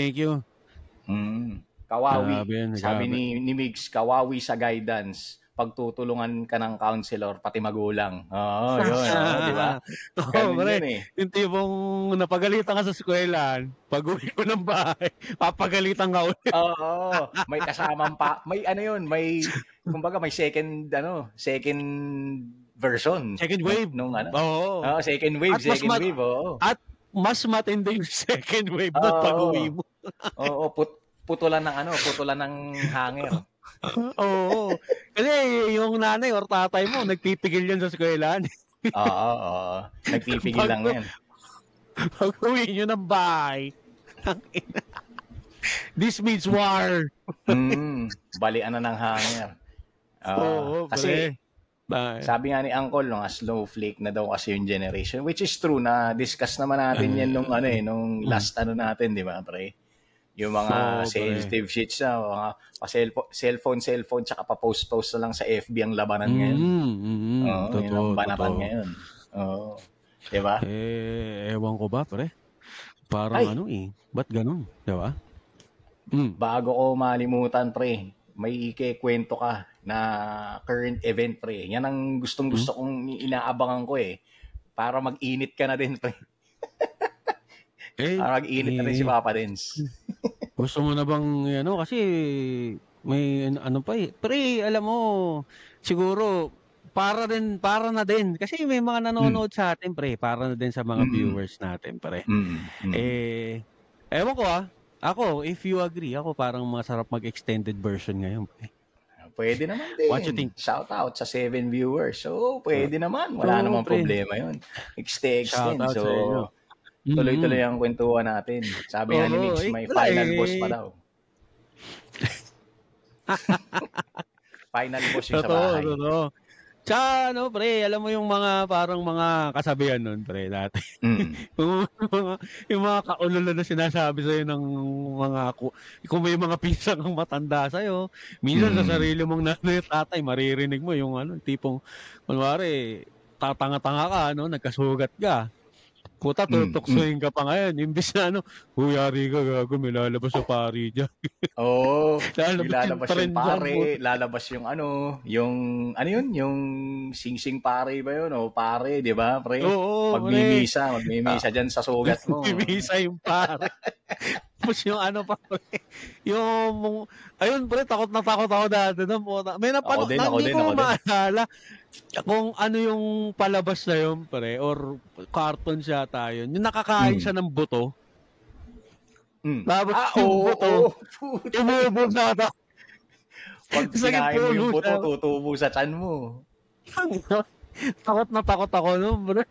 Kawawi. Sabi ni Migs, kawawi sa guidance. Pagtutulungan ka ng counselor, pati magulang. Yun. Di ba? Ganun yun eh. Yung tipong napagalitan ka sa eskwelahan, pag-uwi ko ng bahay, papagalitan ka ulit. May kasamang kumbaga may second version. Second wave. Second wave. At mas matindi yung second wave na pag-uwi mo. Putulan ng hanger. Kasi yung nanay or tatay mo, nagpipigil yan sa eskwelahan. Nagpipigil lang yan. Pag-uwi nyo ng bahay, this means war. Balian na ng hanger. Kasi, sabi nga ni Uncle, snowflake na daw kasi yung generation, which is true, na discuss naman natin yan nung last natin, di ba, pre? Yung mga sensitive shits na, cellphone, tsaka pa-post na lang sa FB ang labanan ngayon. Yun ang banatan ngayon. Diba? Ewan ko ba, pre? Parang ba't ganun? Diba? Bago ko malimutan, pre, may ikikwento ka na current event, pre. Yan ang gustong-gusto kong inaabangan ko para mag-init ka na din, pre. Para mag-init na rin si Papa Dens. Gusto mo na bang, kasi may pre, alam mo, siguro, para na din. Kasi may mga nanonood sa atin, pre, para na din sa mga viewers natin, pre. Ewan ko ako, if you agree, ako parang masarap mag-extended version ngayon, pre. Pwede naman din. What you think? Shout out sa 7 viewers. So, pwede naman. Wala namang problema yun. Extend. So, tuloy-tuloy ang kwentuhan natin. Sabi nga ni Mix, may final boss pa daw. Final boss yung sa bahay. Tsaka pre, alam mo yung mga parang mga kasabihan nun, pre, dati. yung mga kaululan na sinasabi sa'yo ng mga, kung may mga pisang ang matanda sa'yo, minsan sa sarili mong nanay at tatay, maririnig mo yung tipong, kunwari, tatanga-tanga ka, nagkasugat ka. Puta, tutuksoin ka pa ngayon. Imbis na huyari ka, gago, may lalabas sa pari dyan. Oo, lalabas yung pare, lalabas yung yung sing-sing pare ba yun? O pare, di ba, pre? Oo, magmimisa dyan sa sugat mo. Magmimisa yung pare. Tapos yung pa, pre. Ayun, pre, takot na takot ako dati. May hindi ko maalala kung ano yung palabas na yun, pre, or cartoon siya tayo. Yung nakakain siya ng buto. Tapos yung buto, tumubo na ata. Pag sinain mo yung buto, tutubo sa tiyan mo. Takot na takot ako nun, pre.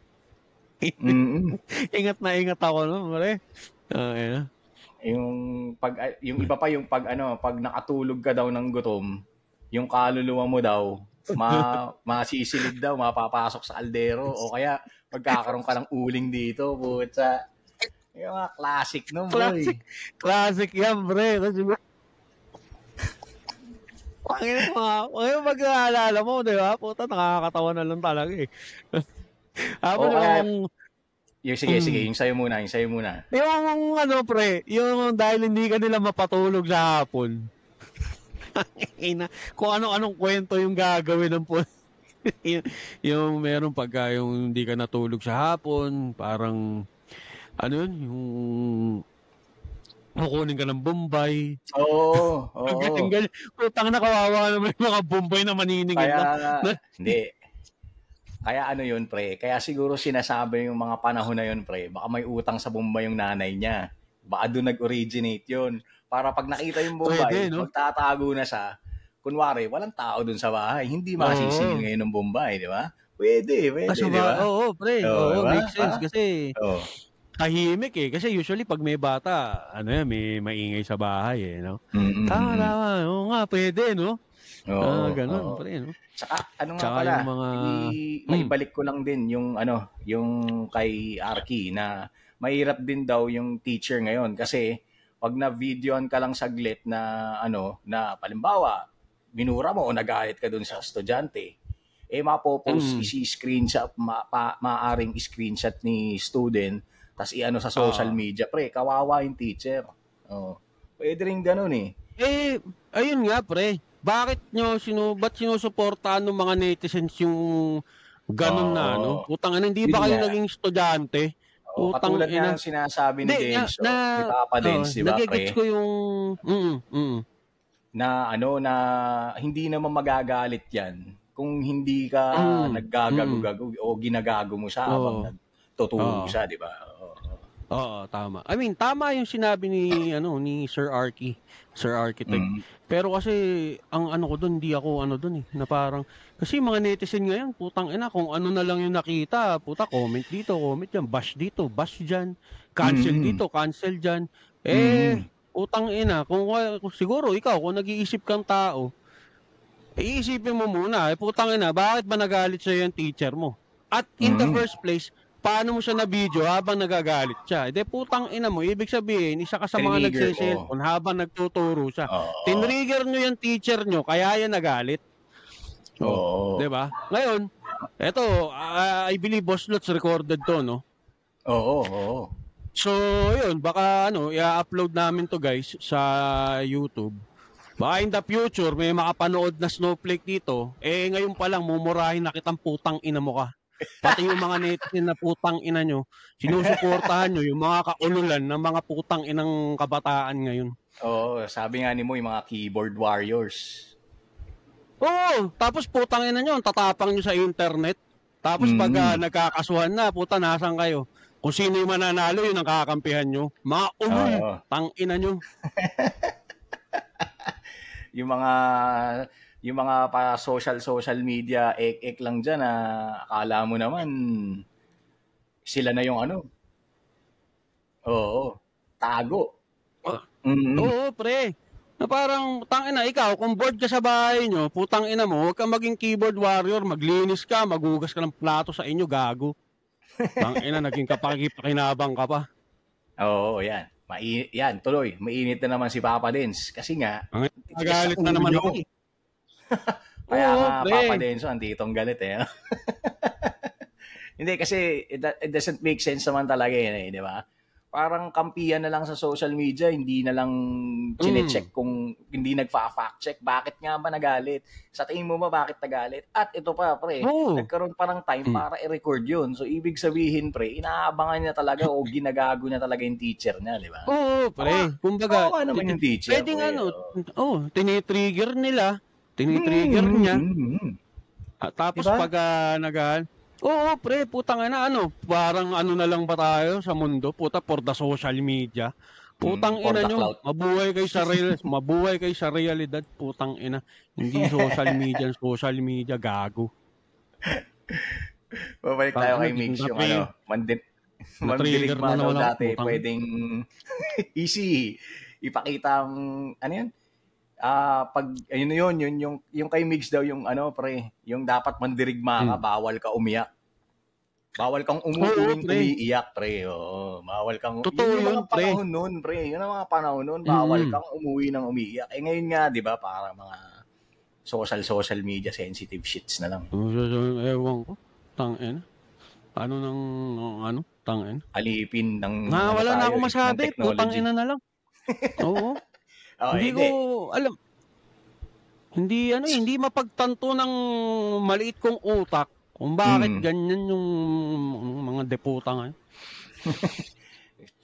Ingat na ingat ako nun, pre. Yung iba pa yung pag nakatulog ka daw ng gutom, yung kaluluwa mo daw, masisilid daw, mapapasok sa kaldero, o kaya magkakaroon ka ng uling dito, putsa. Yung mga classic no, boy. Classic yan, pre. Ngayon mag-aalala mo, di ba? Puta, nakakatawa na lang talaga eh. Sige, yung sayo muna. Yung pre, yung dahil hindi ka nila mapatulog sa hapon. Kung anong kwento yung gagawin ng yung meron pagka yung hindi ka natulog sa hapon, parang yung kukunin ka ng Bombay. Oo. Putang na, kawawa naman yung mga Bombay na maniningil. Hindi. Kaya yun, pre. Kaya siguro sinasabi yung mga panahon na yun, pre. Baka may utang sa Bombay yung nanay niya. Baka doon nag-originate yun. Para pag nakita yung Bombay, magtatago na siya. Kunwari, walang tao doon sa bahay. Hindi masisingil ngayon ng Bombay, di ba? Pwede, di ba? Oo, pre. Oo, makes sense. Kasi tahimik eh. Kasi usually pag may bata, may maingay sa bahay eh, no? Tama. Oo nga, pwede, no? Ganun, pre, no? Tsaka, pala, may balik ko lang din yung kay Arky na mahirap din daw yung teacher ngayon kasi pag na-videoan ka lang saglit na na palimbawa, minura mo o nagalit ka dun sa estudyante, mapopost, isi-screenshot, maaring screenshot ni student, tas sa social media, pre, kawawa yung teacher. Pwede rin ganun eh. Ayun nga, pre. Ba't sinusuportahan ng mga netizens yung ganun na, Putang ina, hindi ba kayo naging estudyante? Katulad nga ng sinasabi ni Denso, ni Papa Dens, di ba, pre? Nagigits ko yung na hindi naman magagalit yan kung hindi ka naggagago o ginagago mo siya habang nagtutulog siya, di ba? Oo, tama. I mean, tama yung sinabi ni Sir Arky, Sir Architect. Pero kasi ang ko doon, hindi ako doon eh, na parang kasi mga netizen ngayon, putang ina, kung ano na lang yung nakita, puta, comment dito, comment diyan, bash dito, bash diyan, cancel dito, cancel diyan. Putang ina, kung siguro ikaw kung nag-iisip kang tao, iisipin mo muna, putang ina, bakit ba nagalit sa'yo yung teacher mo? At in the first place, paano mo siya na-video habang nagagalit siya? Putang ina mo, ibig sabihin, isa ka sa mga nagsiselfon habang nagtuturo siya. Tinrigger nyo yung teacher nyo, kaya yan nagalit. Diba? Ngayon, eto, I believe Boss Lots recorded to, no? Oo. So, yun, baka i-upload namin to guys sa YouTube. Baka in the future, may makapanood na snowflake dito, ngayon pa lang, mumurahin na kitang putang ina mo ka. Pati yung mga netizen na putang ina nyo, sinusuportahan nyo yung mga kaululan ng mga putang inang kabataan ngayon. Sabi nga ni mo, yung mga keyboard warriors. Tapos putang ina nyo, tatapang nyo sa internet. Tapos pag nagkakasuhan na, puta, nasan kayo? Kung sino yung mananalo, yun ang kakampihan nyo. Mga ulul, tang ina nyo. yung mga pa social media ek lang dyan na akala mo naman sila na yung tago. Oo, pre. Na parang, tangina, ikaw, kung bored ka sa bahay nyo, putang ina mo, huwag kang maging keyboard warrior, maglinis ka, magugas ka ng plato sa inyo, gago. Tangina, naging kapakipakinabang ka pa. Oo, yan. Yan, tuloy. Mainit na naman si Papa Dens. Kasi nga, magalit na naman ako. Kaya nga, Papa Denso, anditong galit eh. Hindi, kasi it doesn't make sense naman talaga yun eh, di ba? Parang kampihan na lang sa social media, hindi na lang chinecheck kung hindi nagfa-fact check. Bakit nga ba nagalit? Sa tingin mo ba bakit nagalit? At ito pa, pre, nagkaroon parang time para i-record yun. So, ibig sabihin, pre, inaabangan niya talaga o ginagago niya talaga yung teacher niya, di ba? Oo, pre. Kumbaga, naman yung teacher. Pwedeng tinitrigger nila. Tinitrigger niya. Tapos diba? Pag oo, pre, putang ina, parang na lang ba tayo sa mundo? Puta, for the social media. Putang ina nyo, mabuhay kayo sa realidad, putang ina. Hindi social media, gago. Babalik tayo kay Mix, yung mandirigma daw dati, pwedeng easy. Ipakita ang, yun? Pag yun yung kay Mix daw yung pre, yung dapat mandirigma ka, bawal ka umiyak. Bawal kang umiiyak, pre. Oo, bawal kang totoo yung mga pre. Panahon noon, pre. Yun ang mga panahon noon, bawal kang umuwi ng umiiyak. Eh ngayon nga, 'di ba, para mga social media sensitive shits na lang. Ewan ko. Tangin. Tangin. Alipin ng wala na akong masabi, putang ina na lang. Oo. Hindi ko alam. Hindi mapagtanto ng maliit kong utak kung bakit ganyan yung mga deputa ngayon.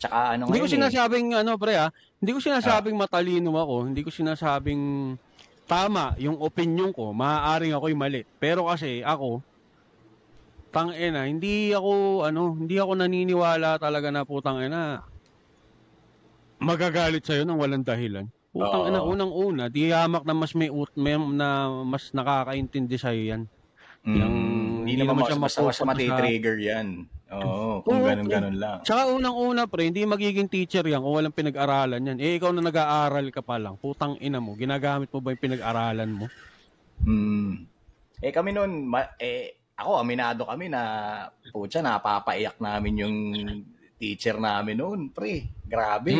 Tsaka hindi ko sinasabing pre hindi ko sinasabing matalino ako, hindi ko sinasabing tama yung opinion ko, maaaring ako'y mali. Pero kasi ako tangina, hindi ako naniniwala talaga na putang ina magagalit sa'yo nang walang dahilan. Putang ina, unang-una, di hamak na mas nakakaintindi sa'yo yan. Hindi naman basta matitrigger yan. Oo, kung ganun lang. Tsaka unang-una, pre, hindi magiging teacher yan kung walang pinag-aralan yan. Ikaw na nag-aaral ka pa lang. Putang ina mo, ginagamit mo ba yung pinag-aralan mo? Kami noon, ako, aminado kami na, putya, napapaiyak namin yung teacher namin noon, pre. Grabe.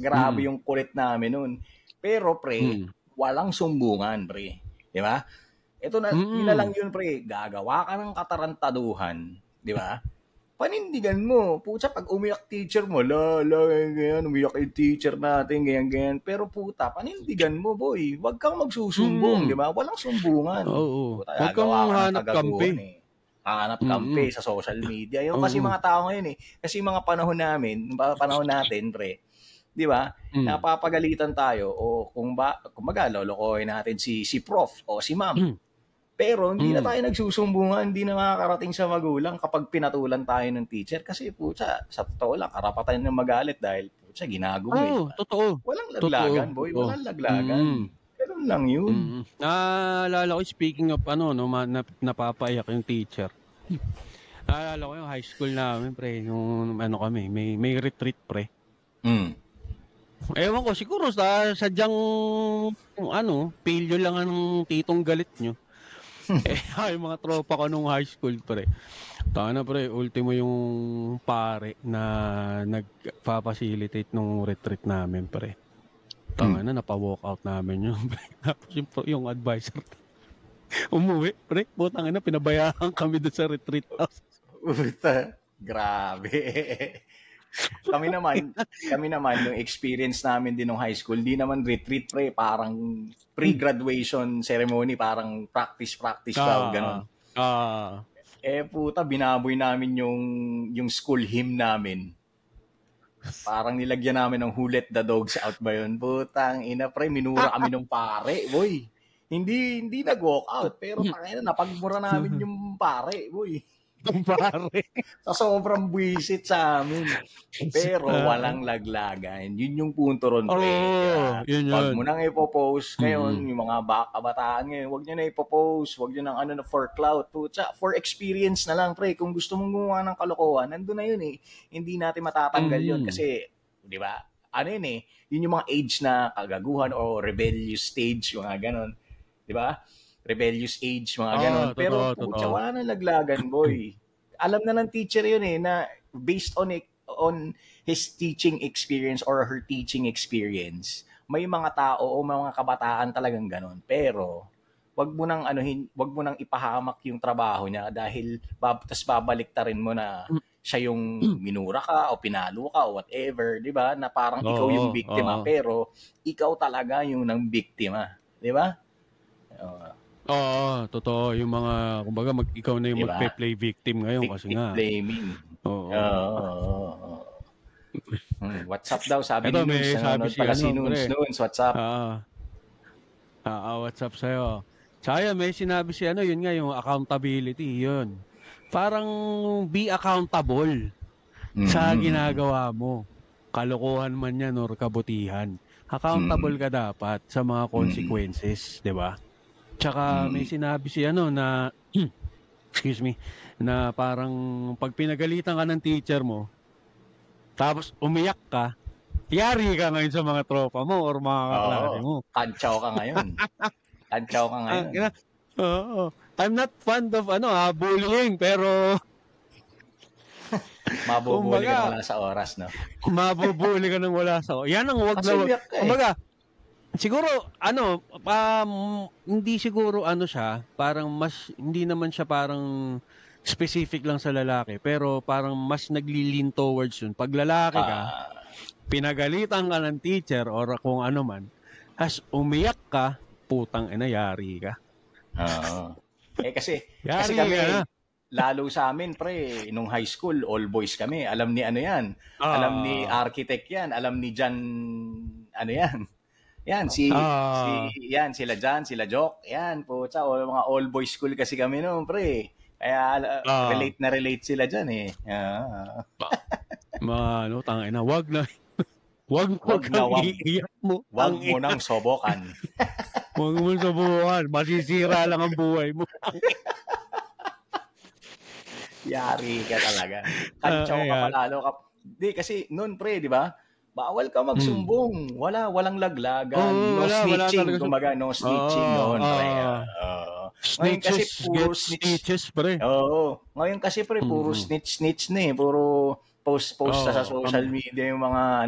Grabe yung kulit namin noon. Pero, pre, walang sumbungan, pre. Di ba? Ito na, lang yun, pre. Gagawa ka ng katarantaduhan. Di ba? Panindigan mo. Pucha, pag umiyak teacher mo, ganyan, umiyak yung teacher natin, ganyan. Pero puta, panindigan mo, boy. Huwag kang magsusumbong, di ba? Walang sumbungan. Oo. Huwag kang hanap kampi. Hanap kampi sa social media. Yung kasi mga tao ngayon kasi mga panahon natin, pre. Di ba? Napapagalitan tayo o kumbaga lolokohin natin si prof o si ma'am. Pero hindi na tayo nagsusumbungan, hindi na makakarating sa magulang kapag pinatulan tayo ng teacher kasi pucha, sa totoo lang, karapatan ng magalit dahil pucha, ginagawa diba? Totoo. Walang laglagan, boy. Walang laglagan. Ganun lang yun. Naalala ko, speaking of napapaiyak yung teacher. Naalala ko yung high school namin, pre, yung kami, may retreat, pre. Ewan ko, siguro sadyang pilyo lang ang titong galit nyo. Yung mga tropa ko nung high school, pre. Tana, pre, ultimo yung pare na nagpa-facilitate nung retreat namin, pre. Tanga na, napa-walk out namin yun. Tapos yung advisor umuwi, pre. Putang ina, pinabayaan kami doon sa retreat house. Grabe. Kami naman, yung experience namin din ng high school, di naman retreat, pre, parang pre-graduation ceremony, parang practice pa, gano'n. Puta, binaboy namin yung school hymn namin. Parang nilagyan namin ng Who Let the Dogs Out ba yun? Putang ina, pre, minura kami ng pare, boy. Hindi nag-walk out, pero napagmura namin yung pare, boy. Pare. Sa sobrang buwisit sa amin. Pero walang laglagan. Yun yung punto ron, pre. Wag mo nang ipopost ngayon, yung mga kabataan ngayon, wag nyo na ipopost, wag nyo nang for clout. For experience na lang, pre. Kung gusto mong gumawa ng kalokohan, nandun na yun eh. Hindi natin matatanggal yun kasi, di ba, ano yun eh, yun yung mga age na kagaguhan o rebellious stage, yung mga ganon. Di ba? Rebellious age, mga ganon. Pero putya, wala nang laglagan, boy. Alam na ng teacher yun eh, na based on his teaching experience or her teaching experience, may mga tao o mga kabataan talagang ganon. Pero, wag mo nang ipahamak yung trabaho niya dahil tas babaliktarin mo na siya yung minura ka o pinalo ka o whatever, 'di ba? Na parang ikaw yung biktima pero ikaw talaga yung nang biktima, 'di ba? Totoo yung mga kumbaga ikaw na yung diba? Magpe-play victim ngayon kasi nga blaming. What's up daw sabi ni Nunes, nanonood pala si Nunes, what's up? What's up sa'yo? Tsaka may sinabi si yun nga yung accountability, yun. Parang be accountable sa ginagawa mo. Kalokohan man yan or kabutihan. Accountable ka dapat sa mga consequences, di ba? Tsaka may sinabi si na, excuse me, na parang pag pinagalitan ka ng teacher mo, tapos umiyak ka, yari ka ngayon sa mga tropa mo or mga kaklase mo. Kantsaw ka ngayon. I'm not fond of bullying, pero mabubuli ka wala sa oras, no? Mabubuli ka nang wala sa oras. Yan ang wag na. Kumbaga, siguro hindi siguro siya, parang mas hindi naman siya parang specific lang sa lalaki, pero parang mas nagli-lean towards yun. Pag lalaki ka, pinagalitan ka ng teacher or kung ano man, as umiyak ka, putang yari ka. Kasi kami, lalo sa amin, pre, nung high school, all boys kami. Alam ni yan. Alam ni architect yan. Alam ni Jan, yan. Yan, sila Jan, sila Jock. Yan, putsa, mga all boys school kasi kami noon, pre. Kaya relate sila dyan eh. Wag na. Wag iiyak mo. Wag mo nang sobokan. Wag mo sobokan. Masisira lang ang buhay mo. Yari ka talaga. Kantsaw ka palalo ka. Di, kasi noon pre, di ba? Bawal ka magsumbong. Walang laglagan. No snitching. Kumbaga, no snitching noon, pre. Ngayon kasi puro snitches, pre. Ngayon kasi pre, puro snitch na eh. Puro post sa social media yung mga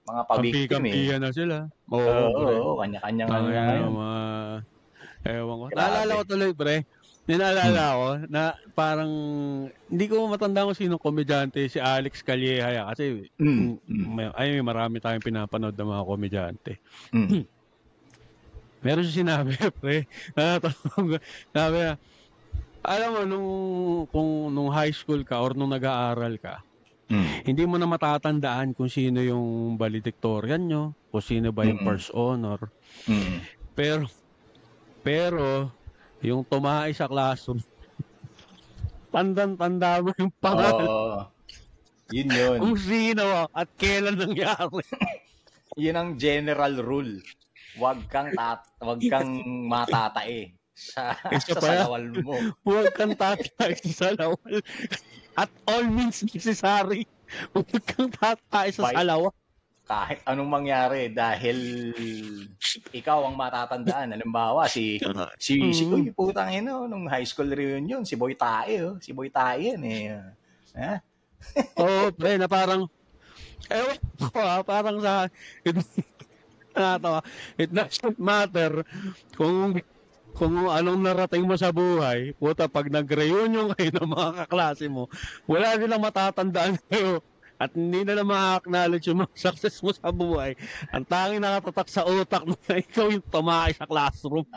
mga pabiktim eh. Kampi-kampihan na sila. Kanya-kanya nga ngayon. Ewan ko. Naalala ko tuloy, pre. Naalala ko na parang hindi ko matanda kung sinong komedyante, si Alex Calleja kasi marami tayong pinapanood ng mga komedyante. Meron siya sinabi, pre. Sabi na, alam mo, nung high school ka or nung nag-aaral ka, hindi mo na matatandaan kung sino yung valedictorian nyo, kung sino ba yung first honor. Pero, yung tumahay sa classroom, tanda mo yung pangalan. Yun. Kung sino at kailan nangyari. Yun ang general rule. Huwag kang matatae sa salawal mo. Huwag kang tatay sa salawal. At all means necessary. Huwag kang tatay sa salawal. Kahit anong mangyari dahil ikaw ang matatandaan. Halimbawa, si putang nung high school reunion, si Boy Tae. Si Boy Tae yan eh. Pre, na parang parang sa it doesn't matter kung anong narating mo sa buhay. Puta, pag nag-reunion kayo ng mga kaklase mo, wala nilang matatandaan kayo at hindi nila ma-acknowledge yung mga success mo sa buhay. Ang tanging nakatatak sa utak mo na ikaw yung tumakay sa classroom.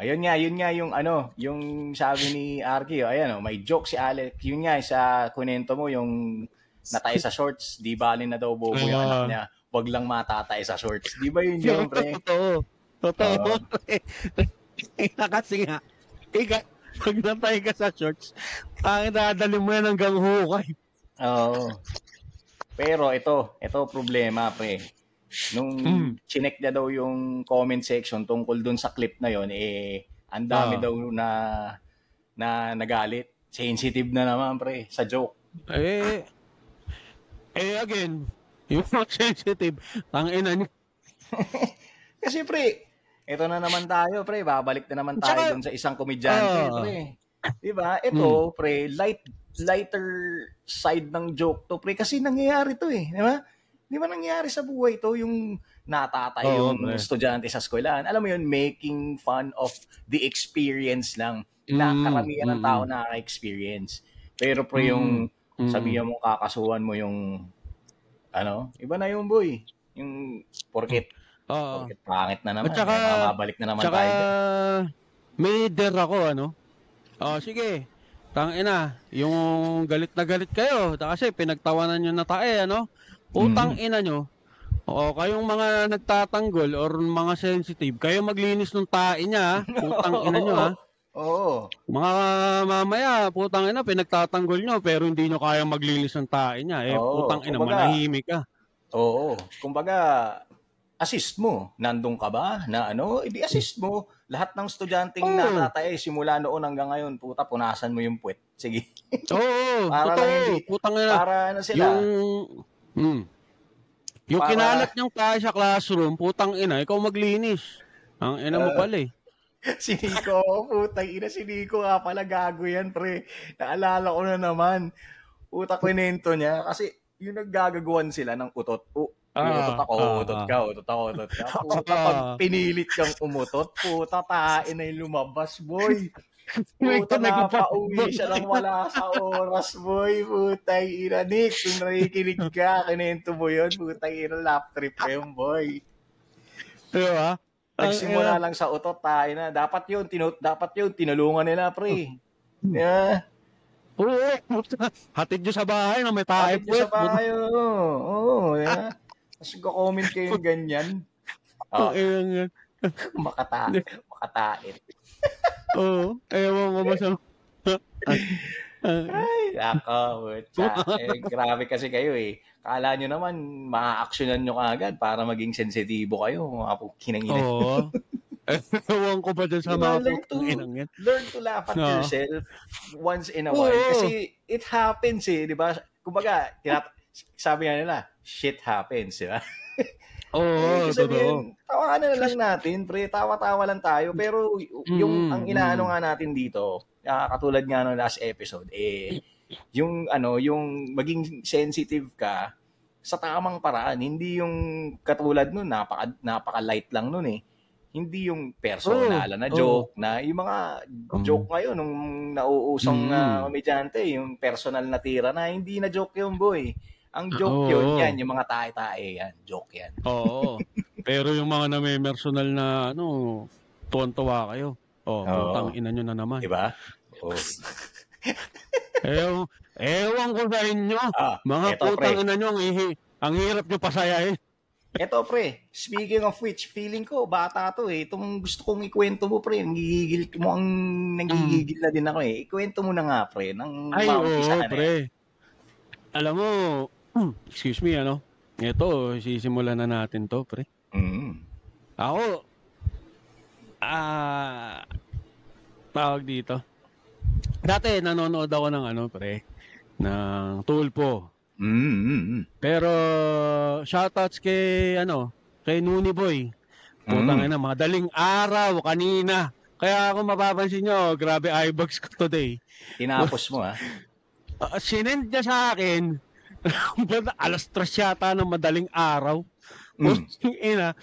Ayun nga yung yung sabi ni Arky, may joke si Alex. Yun nga sa kunento mo yung natay sa shorts, di bali na daw bobo yung anak niya. Wag lang matatay sa shorts. Di ba yun yung pre? Totoo. Kasi nga, pag natay ka sa shorts, dadali mo yan hanggang hukay. Pero ito problema, pre. Nung chinek niya daw yung comment section tungkol dun sa clip na yon, ang dami daw na nagalit. Sensitive na naman, pre, sa joke. Again, Yung mga sensitive, tangina nyo. Kasi pre, ito na naman tayo, pre. Babalik na naman tayo dun sa isang komedyante, pre. Diba? Ito, pre, lighter side ng joke to, pre. Kasi nangyayari to eh. Diba? Di ba nangyayari sa buhay to, yung natatay yung estudyante sa eskwelahan. Alam mo yun, making fun of the experience lang na karamihan ng tao nakaka-experience. Pero pre, yung sabihan mo, kakasuhan mo yung iba na yung boy. Yung porkit pangit na naman. At saka, mabalik na naman tayo. May der ako, sige, tangina, yung galit na galit kayo. Kasi pinagtawanan nyo na tae, Utang ina nyo. Kayong mga nagtatanggol or mga sensitive, kayo maglinis ng tae niya, putang ina nyo, ha? Oo. Mga mamaya, putang ina, pinagtatanggol nyo, pero hindi nyo kaya maglinis ng tae niya. Putang ina, manahimik ka. Oo. Kumbaga, assist mo. Nandun ka ba? Na i-assist mo. Lahat ng estudyanteng natatay, simula noon hanggang ngayon, puta, punasan mo yung puwet. Sige. Oo. Para totoo. lang hindi. Putang ina. Para sila. Yung kinalat niyang tayo sa classroom, putang ina, ikaw maglinis. Ang ina mo pala eh. Si Nico, putang ina, si Nico nga pala, gago yan, pre. Naalala ko na naman. Puta, kwento niya. Kasi yung naggagaguan sila ng utot. Utot ako. Puta, pag pinilit kang umutot, puta, tain na yung lumabas, boy. Puta, napauwi siya lang wala sa oras, boy. Putang ina, Nick. Kung nakikinig ka, kinento mo yun. Putang ina, lap trip ka yun, boy. Diba? Nagsimula lang sa utot, tayo na. Dapat yun, tinulungan nila, pre. Yeah. Oo, hatid nyo sa bahay na may tayo. Hatid nyo sa bahay, oo. Yeah. Tapos comment kayo ganyan. Makatain. Oo, ewan mo ba sa... Ay, ako. Grabe kasi kayo eh. Kala nyo naman, ma-actionan nyo kaagad para maging sensitibo kayo. Mga kinanginan. Oo. Ewan ko ba dyan sa mga putang inang yan. Learn to laugh at yourself once in a while. Kasi it happens eh, di ba? Kumbaga, sabi nga nila, shit happens, di ba? Oo, totoo. Tawanan na lang natin, pre. Tawa-tawa lang tayo. Pero yung ang inaano nga natin dito, katulad nga ng last episode, yung maging sensitive ka sa tamang paraan. Hindi yung katulad nun, napaka-light lang nun eh. Hindi yung personal na joke na yung mga joke ngayon nung nauusong komedyante, yung personal na tira na hindi na joke yun, boy. Ang joke yun, yan, yung mga tae-tae, yan, joke yan. Oo. Pero yung mga na-personal na, tuwan-tuwa kayo. Putang ina nyo na naman. Diba? Ewan ko sa inyo. Mga putang ina nyo, ang hirap nyo pasayahin. Eto, pre, speaking of which, feeling ko, bata to eh. Itong gusto kong ikwento mo, pre, nanggigigil na din ako eh. Ikwento mo na nga, pre, ng maumpisa na pre. Alam mo, excuse me, ito, sisimulan na natin to, pre. Ako, tawag dito. Dati, nanonood ako ng pre, ng Tulpo. Pero shoutouts kay kay Nuni Boy. Putang ina, madaling araw kanina. Kaya kung mapapansin nyo, grabe eyebags ko today. Tinapos mo sinend niya sa akin alas 3 yata ng madaling araw. Ina.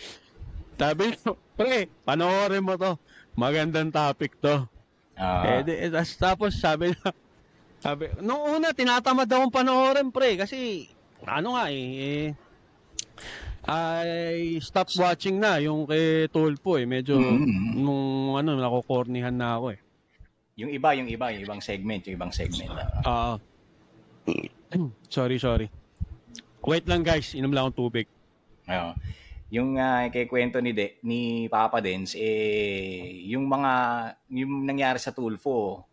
Sabi ko, pre, panoorin mo to. Magandang topic to. Tapos sabi niya, nung una, tinatamad akong panoorin, pre, kasi, I stopped watching na yung kay Tulpo, Medyo, nakukornihan na ako, Yung ibang segment, Sorry. Wait lang, guys, inom lang akong tubig. Yung kay kwento ni Papa Dens, yung nangyari sa Tulfo,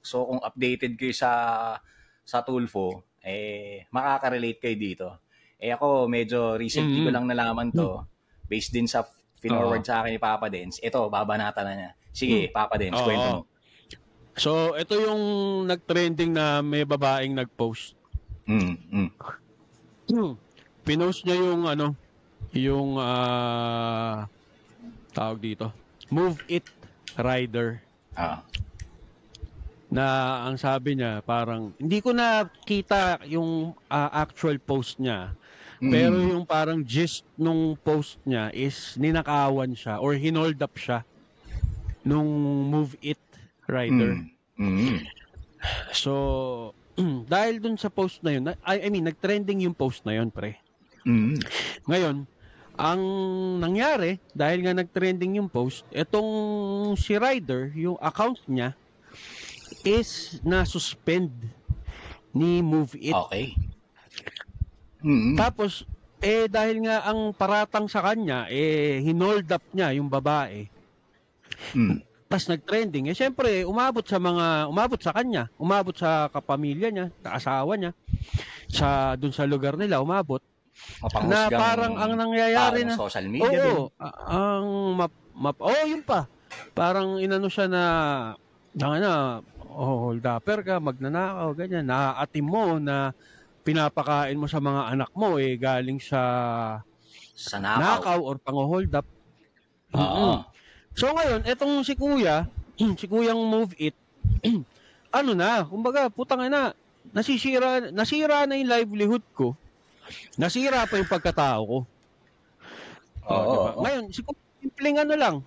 so kung updated kayo sa Tulfo, makaka-relate kayo dito. Ako medyo recently ko lang nalaman to, based din sa finorward sa akin ni Papa Dens. Ito, babanata na niya. Sige, Papa Dens, kwento mo. So, ito yung nag-trending na may babaeng nag-post. pinost niya yung tawag dito, Move It Rider. Na ang sabi niya, parang, hindi ko nakita yung actual post niya. Pero yung parang gist nung post niya is ninakawan siya or hinold up siya nung Move It Rider. So, dahil dun sa post na yun, I mean, nag-trending yung post na yun, pre. Ngayon, ang nangyari, dahil nga nag-trending yung post, etong si Ryder, yung account niya, is na-suspend ni Move It. Okay. Tapos, dahil nga ang paratang sa kanya, hinold up niya yung babae. Tapos nag-trending. Siyempre, umabot sa kanya, umabot sa kapamilya niya, sa asawa niya, dun sa lugar nila, umabot. Na parang ang nangyayari na social media din. Yun pa. Parang inano siya na hold upper ka, magnanakaw, ganyan. Naaatim mo na pinapakain mo sa mga anak mo galing sa nakaw or pang-hold up. So ngayon, etong si Kuyang Move It, kumbaga, putang ina, nasira na yung livelihood ko. Nasira pa yung pagkatao ko. Diba? Ngayon, simpleng lang,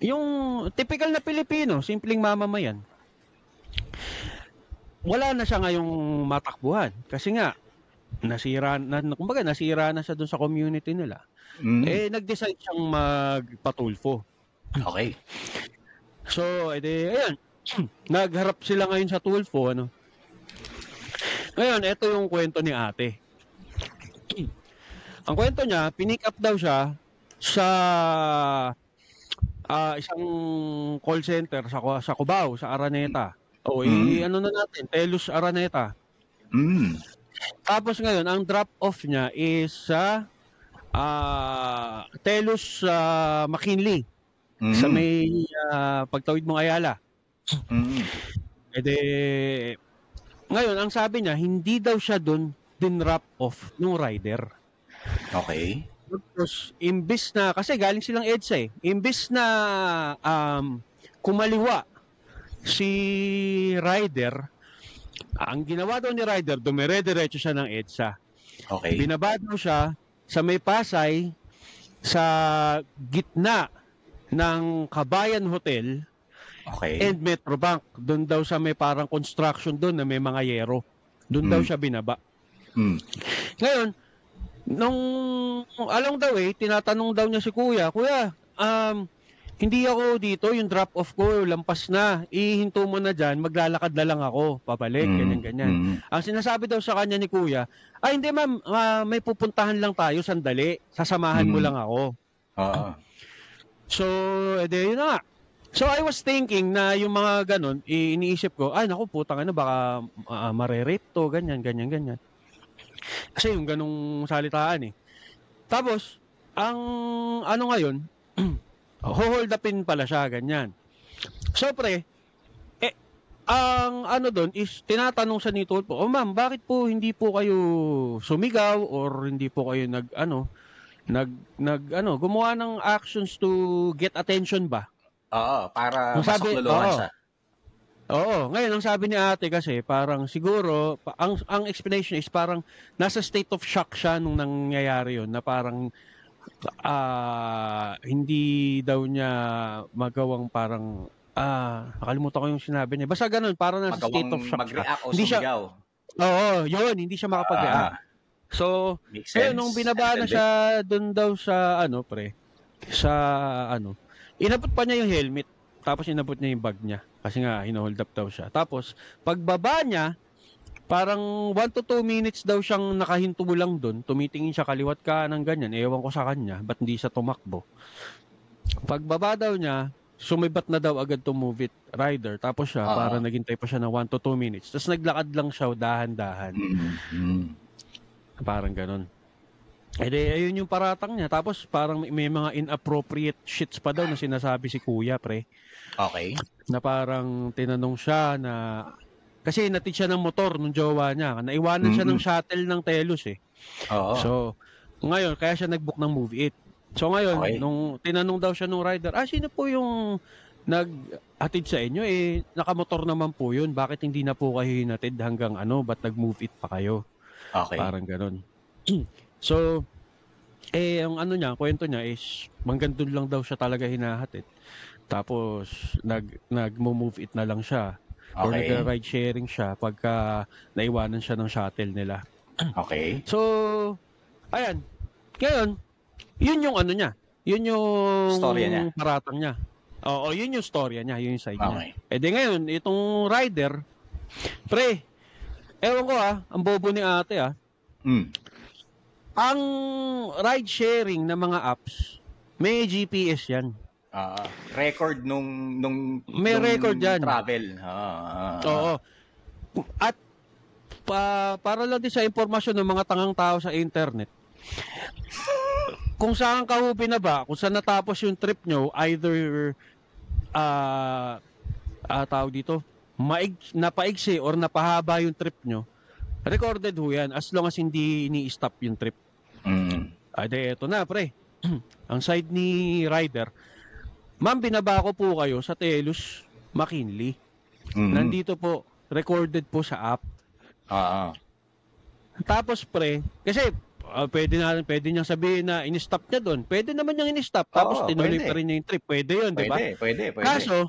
yung typical na Pilipino, simpleng mamamayan, wala na siya ngayong matakbuhan. Kasi nga, nasira na siya dun sa community nila. Nag-decide siyang magpatulfo. Okay. So, ayan. Nagharap sila ngayon sa Tulfo, Ngayon, ito yung kwento ni ate. Ang kwento niya, pinick up daw siya sa isang call center sa Cubao, sa Araneta. Na natin, Telus Araneta. Tapos ngayon, ang drop-off niya is sa Telus McKinley. Sa may pagtawid mong Ayala. Ngayon, ang sabi niya, hindi daw siya doon din-wrap off nung rider. Okay. Tapos, imbis na, kasi galing silang EDSA imbis na kumaliwa si rider, ang ginawa daw ni rider, dumire-diretso siya ng EDSA. Okay. Binaba daw siya sa may Pasay, sa gitna ng Kabayan Hotel and Metrobank. Doon daw sa may parang construction doon na may mga yero. Doon daw siya binaba. Ngayon, nung along the way, tinatanong daw niya si Kuya, hindi ako dito, yung drop-off ko, lampas na. Ihinto mo na dyan, maglalakad na lang ako, papalik, ganyan-ganyan. Ang sinasabi daw sa kanya ni Kuya, hindi ma'am, may pupuntahan lang tayo, sandali, sasamahan mo lang ako. So, yun na nga. So, I was thinking na yung mga ganun, iniisip ko, naku, putang baka marerape to, ganyan. Kasi yung ganung salitaan Tapos, ang ngayon, hold upin pala siya, ganyan. So, pre, ang ano doon is tinatanong sa ni Tulfo, "Oh ma'am, bakit po hindi po kayo sumigaw or hindi po kayo gumawa ng actions to get attention ba?" Oo, para masakluluhan siya. Oo, ngayon ang sabi ni ate kasi parang siguro ang explanation is parang nasa state of shock siya nung nangyayari yun, na parang hindi daw niya magawang parang nakalimutan ko yung sinabi niya. Basta ganun, parang nasa state of shock mag-react o hindi sumigaw. Oo, yun, hindi siya makapag-react. So, nung binaba na siya doon daw sa inabot pa niya yung helmet, tapos inabot niya yung bag niya. Kasi nga, hinohold up daw siya. Tapos, pagbaba niya, parang 1 to 2 minutes daw siyang nakahinto lang doon. Tumitingin siya kaliwat kanan ganyan. Ewan ko sa kanya, ba't hindi siya tumakbo? Pagbaba daw niya, sumibat na daw agad to Move It Rider. Tapos siya, parang naghintay pa siya ng 1 to 2 minutes. Tapos naglakad lang siya dahan-dahan. Parang ganun. Ayun yung paratang niya. Tapos parang may mga inappropriate shits pa daw na sinasabi si Kuya, pre. Okay. Na parang tinanong siya na... Kasi natid siya ng motor nung jowa niya. Naiwanan siya ng shuttle ng Telus . So, Ngayon, kaya siya nag-book ng Move It. So ngayon, nung tinanong daw siya nung rider, sino po yung nag-hatid sa inyo? Nakamotor naman po yun. Bakit hindi na po kayo hinatid hanggang ba't nag-Move It pa kayo? Okay. Parang ganun. So, ang kwento niya is, hanggang doon lang daw siya talaga hinahatid. Tapos, nag-move it na lang siya. Okay. Or nag-ride sharing siya pagka naiwanan siya ng shuttle nila. Okay. So, ayan. Ngayon, yun yung niya. Yun yung storya niya. Paratang niya. Oo, yun yung storya niya. Yun yung side niya. Okay. Ngayon, itong rider, pre, ewan ko ang bobo ni ate Ang ride sharing na mga apps, may GPS yan. Record nung may record yan. Travel. Oo. At para lang din sa impormasyon ng mga tangang tao sa internet, kung saan ka binaba, kung saan natapos yung trip nyo, either tao dito, napaigsi or napahaba yung trip nyo, recorded ho yan as long as hindi ini-stop yung trip. Eto na, pre. Ang side ni rider, ma'am, binaba ko po kayo sa Telus McKinley. Nandito po, recorded po sa app. Tapos, pre, kasi pwede niyang sabihin na in-stop niya doon. Pwede naman niyang in-stop. Tapos tinuloy pa rin niya yung trip. Pwede yun, di ba? Pwede. Kaso,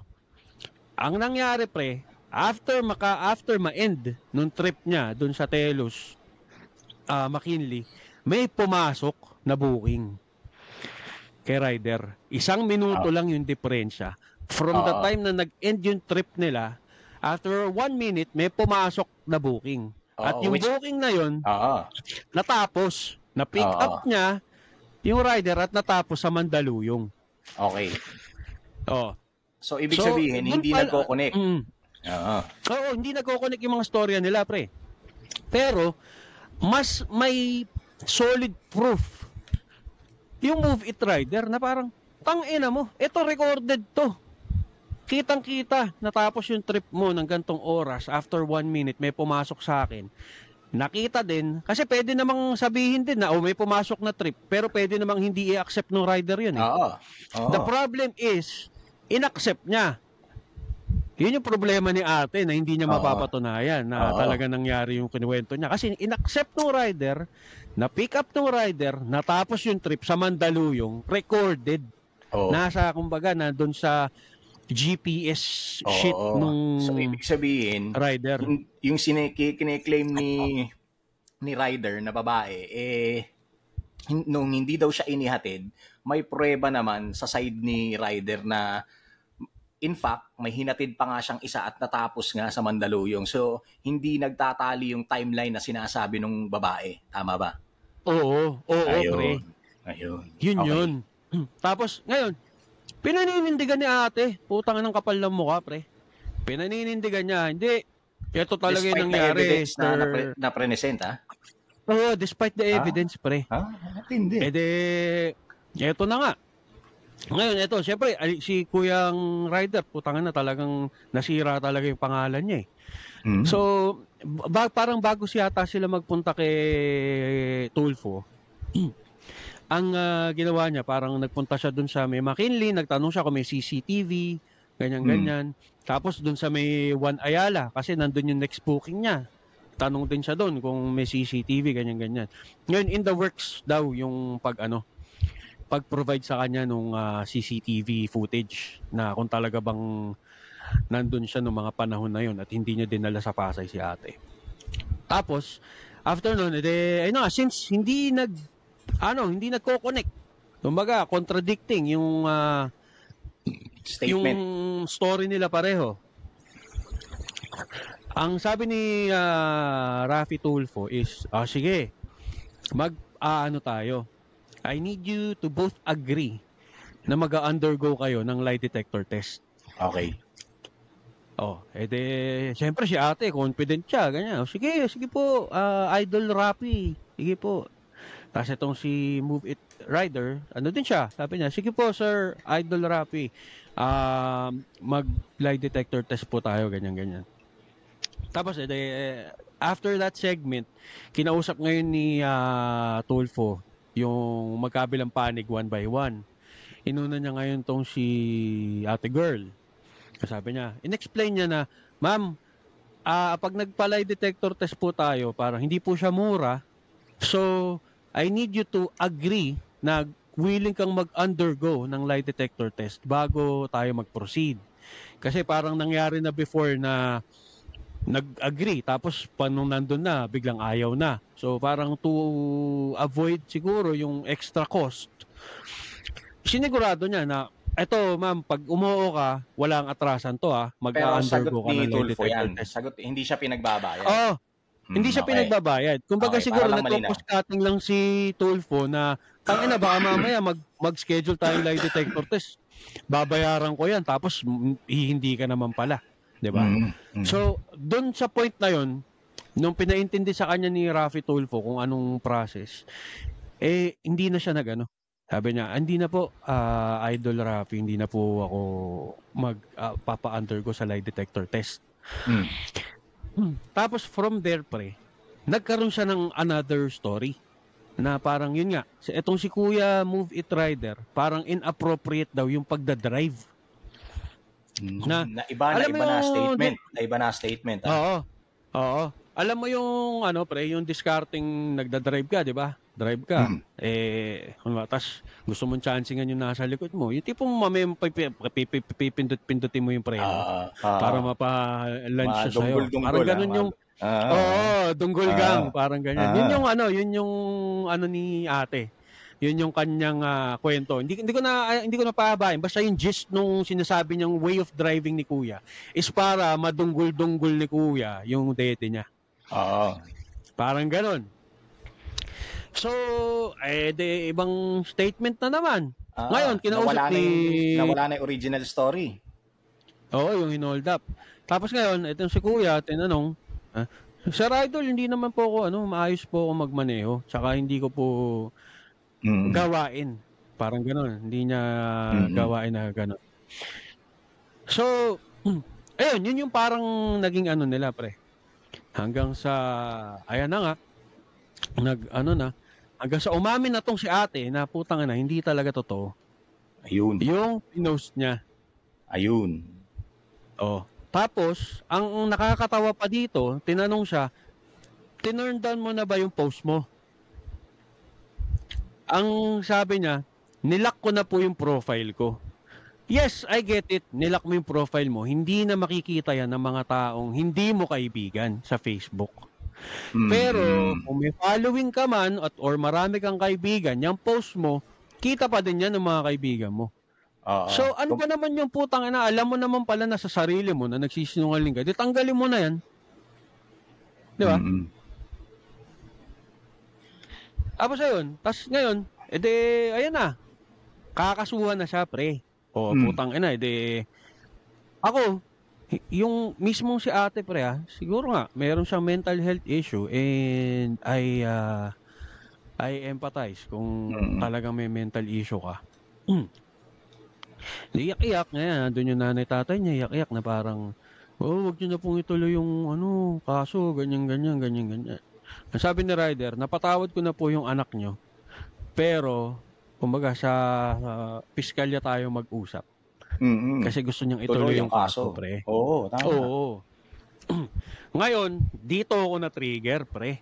ang nangyari, pre, after ma-end nung trip niya doon sa Telus McKinley, may pumasok na booking kay rider. 1 minuto lang yung diferensya. From the time na nag-end yung trip nila, after 1 minute, may pumasok na booking. At yung booking na yun, natapos. Na-pick up niya yung rider at natapos sa Mandaluyong. Okay. So, ibig sabihin, hindi nagko-connect. Oo, hindi nagko-connect yung mga storya nila, pre. Pero, mas may solid proof yung Move It rider na parang, tangina mo, ito recorded to. Kitang-kita, natapos yung trip mo ng gantong oras, after 1 minute, may pumasok sa akin. Nakita din, kasi pwede namang sabihin din na, may pumasok na trip, pero pwede namang hindi i-accept ng rider yun. The problem is, in-accept niya. Yun yung problema ni ate na hindi niya mapapatunayan na talaga nangyari yung kinuwento niya. Kasi in-accept ng rider, na-pick up ng rider, natapos yung trip sa Mandaluyong, recorded. Nasa, kumbaga, nandun sa GPS sheet nung so, ibig sabihin, rider. Yung kine-claim ni rider na babae, nung hindi daw siya inihatid, may pruweba naman sa side ni rider na in fact, may hinatid pa nga siyang isa at natapos nga sa Mandaluyong. So, hindi nagtatali yung timeline na sinasabi ng babae. Tama ba? Oo, pre. Ayun. Yun. Tapos, ngayon, pinaninindigan ni ate. Putang ng kapal ng mukha, pre. Pinaninindigan niya. Hindi. Ito talaga yung nangyari. Despite the evidence na present, Oo, despite the evidence, pre. Hindi. Ito na nga. Ngayon, ito, syempre, si Kuyang Rider, putangan na talagang nasira talaga yung pangalan niya So, parang bago yata sila magpunta kay Tulfo, ang ginawa niya, parang nagpunta siya dun sa may McKinley, nagtanong siya kung may CCTV, ganyan-ganyan. Tapos dun sa may Juan Ayala, kasi nandun yung next booking niya. Tanong din siya dun kung may CCTV, ganyan-ganyan. Ngayon, in the works daw yung pag-provide sa kanya nung CCTV footage na kung talaga bang nandun siya nung mga panahon na yun at hindi niya dinala sa Pasay si ate. Tapos, after nun, since hindi nagko-connect, kumbaga, contradicting yung statement, yung story nila pareho. Ang sabi ni Rafi Tulfo is, sige, tayo. I need you to both agree na mag-undergo kayo ng lie detector test. Okay. Siyempre si ate, confident siya, ganyan. Sige po, Idol Rafi. Sige po. Tapos itong si Move It Rider, din siya, sabi niya, sige po sir, Idol Rafi, mag-lie detector test po tayo, ganyan-ganyan. Tapos, after that segment, kinausap ngayon ni Tulfo, yung magkabilang panig one by one. Inuna niya ngayon tong si ate girl. Sabi niya, in-explain niya na, ma'am, pag nagpa-lie detector test po tayo, parang hindi po siya mura. So, I need you to agree na willing kang mag-undergo ng lie detector test bago tayo mag-proceed. Kasi parang nangyari na before na nag-agree, tapos nung nandun na, biglang ayaw na. So, parang to avoid siguro yung extra cost, sinigurado niya na, eto ma'am, pag umuo ka, walang atrasan to mag-undergo ka ng lie detector test. Sagot, hindi siya pinagbabayad. Oo. Hindi siya pinagbabayad. Kumbaga siguro nag-focus cutting lang si Tulfo na tangina baka mamaya mag-schedule tayong lie detector test. Babayaran ko 'yan tapos hindi ka naman pala, 'di ba? So, doon sa point na 'yon, nung pinaintindi sa kanya ni Rafi Tulfo kung anong process, hindi na siya nagano. Sabi niya, hindi na po Idol Rafi, hindi na po ako magpapa-undergo sa lie detector test. Tapos from there, pre, nagkaroon siya ng another story na parang yun nga, etong si Kuya Move It Rider, parang inappropriate daw yung pagdadrive. Na iba na statement. Oo. Alam mo yung pre, yung discarding nagdadrive ka, di ba? Drive ka. Tas gusto mong chancingan yung nasa likod mo. Yung tipong pipindot-pindutin mo yung preno para mapa-lunch siya sa'yo. Parang ganun yung dunggol gang, parang ganyan. Yun yung ni ate. Yun yung kanyang kwento. Hindi ko na pahabain. Basta yung gist nung sinasabi niyang way of driving ni Kuya is para madunggol-dunggol ni Kuya yung dete niya. Parang ganun. So, ibang statement na naman. Ngayon, kinausap nawala na yung original story. Oo, yung hinold up. Tapos ngayon, itong si Kuya, tinanong, Sir Idol, hindi naman po ako, maayos po ako magmaneho. Tsaka hindi ko po gawain. Parang gano'n. Hindi niya gawain na gano'n. So, ayun, yun yung parang naging nila, pre. Hanggang sa, ayan na nga, hanggang sa umamin na tong si ate na putang ina, hindi talaga totoo. Ayun. Yung pinost niya. Ayun. Tapos, ang nakakatawa pa dito, tinanong siya, tinurn down mo na ba yung post mo? Ang sabi niya, nilock ko na po yung profile ko. Yes, I get it. Nilock mo yung profile mo. Hindi na makikita yan ng mga taong hindi mo kaibigan sa Facebook. Pero kung may following ka man or marami kang kaibigan, yung post mo, kita pa din yan ng mga kaibigan mo. So ano ba naman yung putang ina, alam mo naman pala na sa sarili mo na nagsisinungaling ka, di tanggalin mo na yan. Di ba? Tapos ayun, ngayon, ayan na, kakasuhan na siya, pre. Putang ina, ako, yung mismong si ate, pre, siguro nga, meron siyang mental health issue and I empathize kung talagang may mental issue ka. Iyak-iyak, ngayon, doon yung nanay tatay niya, iyak-iyak na parang, wag niyo na pong ituloy yung kaso, ganyan. Sabi ni Ryder, napatawad ko na po yung anak niyo, pero, kumbaga, sa piskalya tayo mag-usap. Kasi gusto niyang ituloy yung kaso, pre. Oo, tama. Oo. Ngayon, dito ako na-trigger, pre.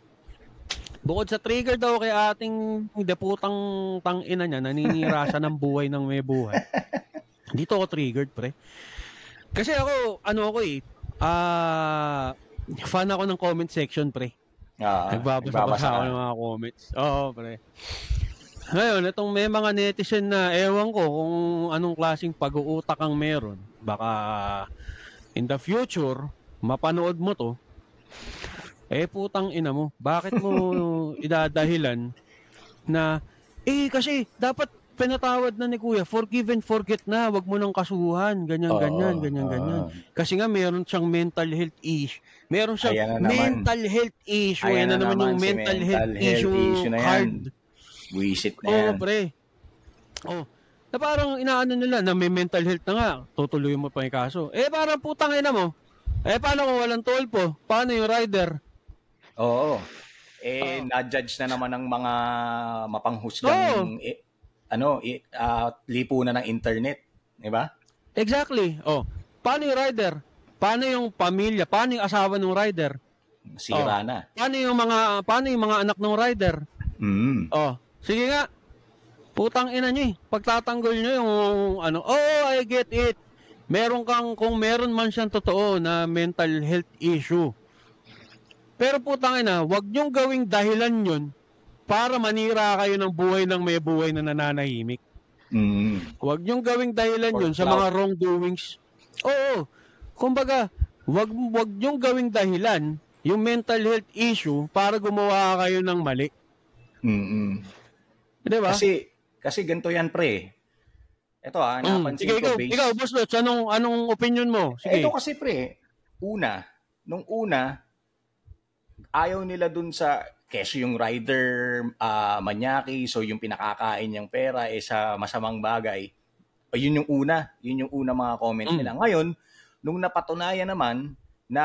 Bukod sa trigger daw kay ating deputang tangina niya, naninira siya ng buhay ng may buhay. Dito ako triggered, pre. Kasi ako, fan ako ng comment section, pre. Nagbabasa ako ng mga comments. Oo, pre. Ngayon, itong may mga netizen na ewan ko kung anong klaseng pag-uutak ang meron. Baka in the future, mapanood mo to, putang ina mo, bakit mo idadahilan na, kasi dapat pinatawad na ni Kuya, forgive and forget na, wag mo nang kasuhan, ganyan. Kasi nga meron siyang mental health issue. Meron siyang mental health issue. Ayan na naman yung mental health issue card. Buisit na yan. Pre. Na parang inaano nila na may mental health na nga, tutuloy mo pa yung kaso. Parang putang ina mo. Paano kung walang Tulfo? Paano yung Rider? Oo. na-judge na naman ng mga mapanghusgang lipunan ng internet, di ba? Exactly. Paano yung rider? Paano yung pamilya? Paano yung asawa ng rider? Sira na. Paano yung mga anak ng rider? Sige nga. Putang ina nyo pagtatanggol nyo yung I get it. Kung meron man siyang totoo na mental health issue. Pero putang ina, wag nyong gawing dahilan yun para manira kayo ng buhay ng may buhay na nananahimik. Wag nyong gawing dahilan yun sa mga wrongdoings. Kumbaga, wag nyong gawing dahilan yung mental health issue para gumawa kayo ng mali. Diba? Kasi ganito yan, pre. Ito napansin ko. Ikaw, Boss Lots, anong opinion mo? Sige. Ito kasi, pre, nung una, ayaw nila dun sa, keso yung rider manyaki, so yung pinakakain niyang pera sa masamang bagay. Yun yung una mga comment nila. Ngayon, nung napatunayan naman na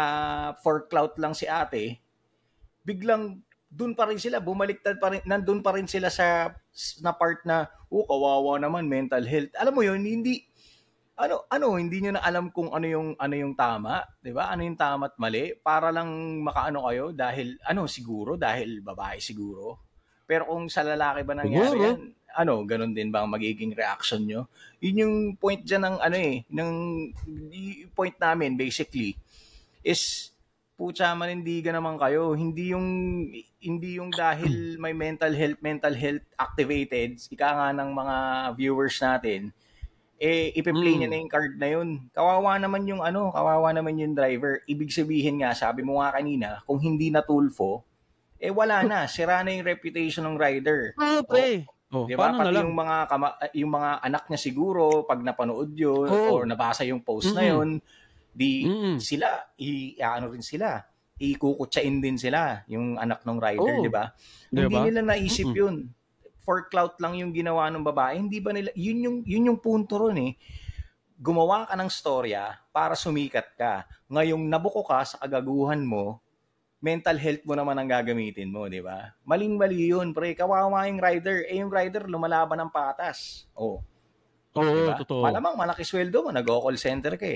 for clout lang si ate, biglang doon pa rin sila, bumaliktad pa rin, nandun pa rin sila sa na part na, kawawa naman, mental health. Alam mo yun, hindi nyo na alam kung ano yung tama, 'di ba? Ano yung tama at mali para lang makaano kayo dahil siguro dahil babae siguro. Pero kung sa lalaki ba nangyari yan, ganun din ba ang magiging reaction nyo? Yun yung point diyan ng point namin basically is pucha manindigan naman kayo, hindi yung dahil may mental health activated, ika nga ng mga viewers natin, ipi-play niya na yung card na yun. Kawawa naman yung driver. Ibig sabihin nga, sabi mo nga kanina, kung hindi na tulfo, wala na, sira na yung reputation ng rider. Diba? Pati yung mga anak niya siguro, pag napanood yun, or nabasa yung post na yun, ikukutsain din sila, yung anak ng rider, diba? Hindi nila naisip yun. For clout lang yung ginawa ng babae, hindi ba nila, yun yung punto ron gumawa ka ng storya para sumikat ka. Ngayong nabuko ka sa kagaguhan mo, mental health mo naman ang gagamitin mo, di ba? Maling-mali yun, pre. Kawawa yung rider. Yung rider lumalaban ng patas. Diba? Totoo. Malamang malaki sweldo mo, nag-call center ka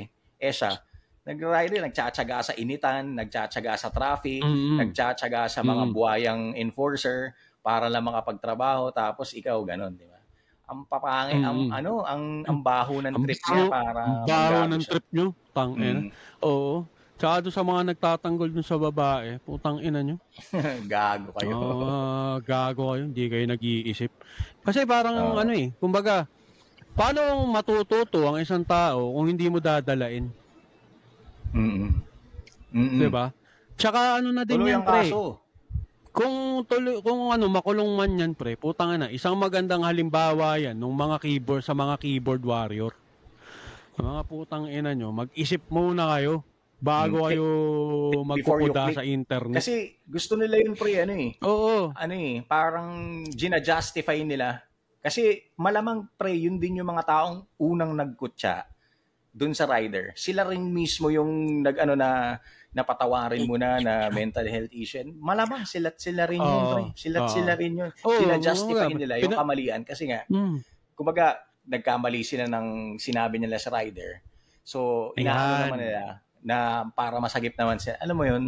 siya, nag-rider, nagtsatsaga sa initan, nagtsatsaga sa traffic, nagtsatsaga sa mga buhayang enforcer para lang makapagtrabaho, tapos ikaw ganon, di ba? Ang papangit, ang baho ng trip niya para baho ng trip nyo, tangina. Oo. Tsaka doon sa mga nagtatanggol dun sa babae, putang ina nyo. Gago kayo. Gago kayo, hindi kayo nag-iisip. Kasi parang kumbaga, paano matututo ang isang tao kung hindi mo dadalain? Diba? Tsaka na din yan, pre. Kung makulong man yan, pre, putang ina, isang magandang halimbawa yan ng mga keyboard warrior. Mga putang ina nyo, mag-isip muna kayo bago kayo magpupuda sa internet. Kasi gusto nila yun, pre, Oo. Parang gina-justify nila. Kasi malamang, pre, yun din yung mga taong unang nagkutsa dun sa rider. Sila rin mismo yung napatawarin mo na mental health issue. Malamang sila rin yun, pre. Sila rin yun. Gina-justify nila yung kamalian. Kasi nga, kumbaga, nagkamali sila ng sinabi nila sa rider. So, inaano naman nila na para masagip naman sila. Alam mo yun,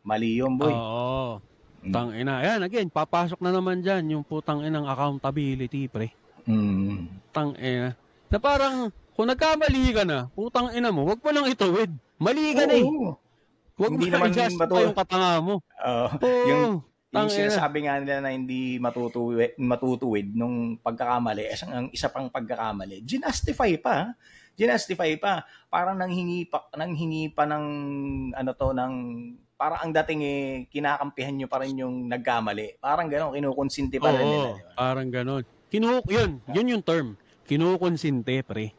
mali yun, boy. Oo. Tangina. Ayan, again, papasok na naman dyan yung putang inang accountability, pre. Tangina. Na parang, kung nagkamali ka na, putang ina mo, wag mo lang ituwid. Mali ka na Wag hindi mo naman yung katanga mo. Yung sinasabi nga nila na hindi matutuwid nung pagkakamali, ang isa pang pagkakamali, ginastify pa. Parang nanghingi pa ng parang ang dating kinakampihan nyo pa rin yung nagkamali. Parang gano'n, kinukonsinti pa rin nila. Diba? Parang gano'n. Yun yung term. Kinukonsinte, pre.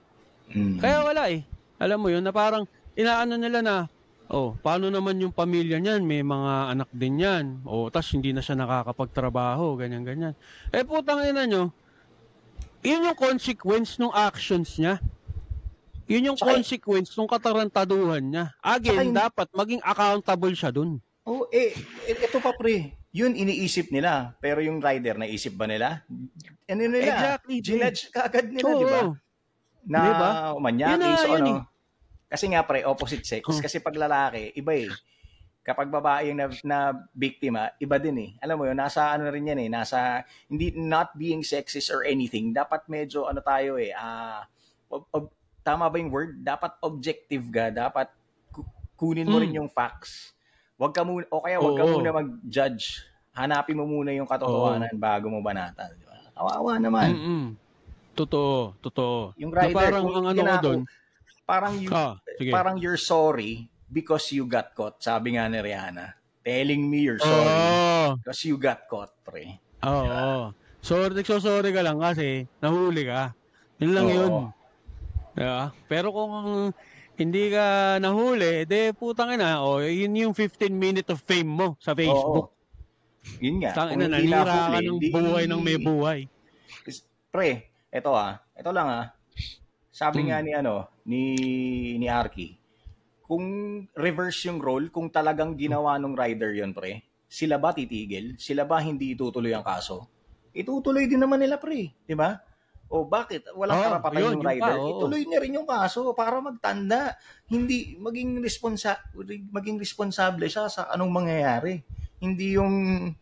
Kaya wala Alam mo yun, na parang inaano nila na, paano naman yung pamilya niyan? May mga anak din yan. Tas hindi na siya nakakapagtrabaho, ganyan-ganyan. Putang ina nyo, yun yung consequence ng actions niya. Yun yung consequence ng katarantaduhan niya. Again, dapat maging accountable siya dun. Ito pa, pre. yun iniisip nila. Pero yung rider, naisip ba nila? Ano nila? Exactly. Ginudge kaagad nila, di ba? Na diba? manyaki, so yun ano. Kasi nga pre, opposite sex. Kasi pag lalaki, iba eh. Kapag babae yung na biktima, iba din eh. Alam mo yun, nasa ano rin yan eh. Nasa, hindi, not being sexist or anything. Dapat medyo ano tayo eh. Tama ba yung word? Dapat objective ka. Dapat kunin mo rin yung facts. Wag ka muna, o kaya wag ka muna mag-judge. Hanapin mo muna yung katotohanan bago mo banatan. Di ba? Kawawa naman. Totoo. Yung rider, parang ang ano ko doon, parang you're sorry because you got caught. Sabi nga ni Rihanna. Telling me you're sorry because you got caught, pre. Oo. Nagsosorry ka lang kasi nahuli ka. Yun lang yun. Diba? Pero kung hindi ka nahuli, putang ina, yun yung 15 minutes of fame mo sa Facebook. Yun nga. Tangina, nanira ka ng buhay ng may buhay. Pre, ito lang sabi nga ni Arky, kung reverse yung role, kung talagang ginawa nung rider yun, pre, sila ba titigil? Sila ba hindi itutuloy ang kaso? Itutuloy din naman nila, pre. Di ba? O bakit? Walang karapatan yung rider. Ituloy niya rin yung kaso para magtanda. Hindi, maging responsable siya sa anong mangyayari. Hindi yung,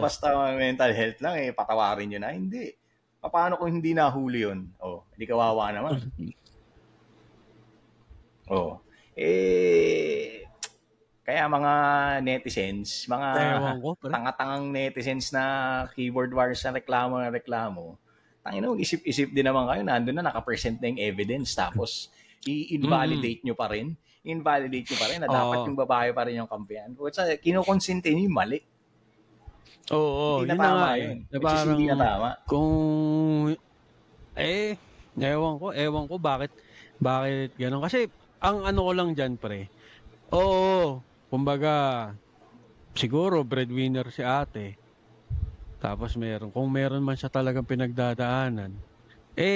basta mental health lang, patawarin nyo na. Hindi. Paano kung hindi nahuli yun? Hindi kawawa naman. Kaya mga netizens, mga tanga-tangang netizens na keyboard warriors na reklamo, isip-isip din naman kayo, nandun na, naka-present na yung evidence, tapos i-invalidate nyo pa rin. Na dapat yung babae pa rin yung kampiyan. Kinukonsente nyo yung mali. Hindi na tama yun. Hindi na tama. Kung, ewan ko bakit gano'n. Kasi, ang ano ko lang dyan, pre, kumbaga, siguro, breadwinner si ate. Tapos kung meron man siya talagang pinagdadaanan,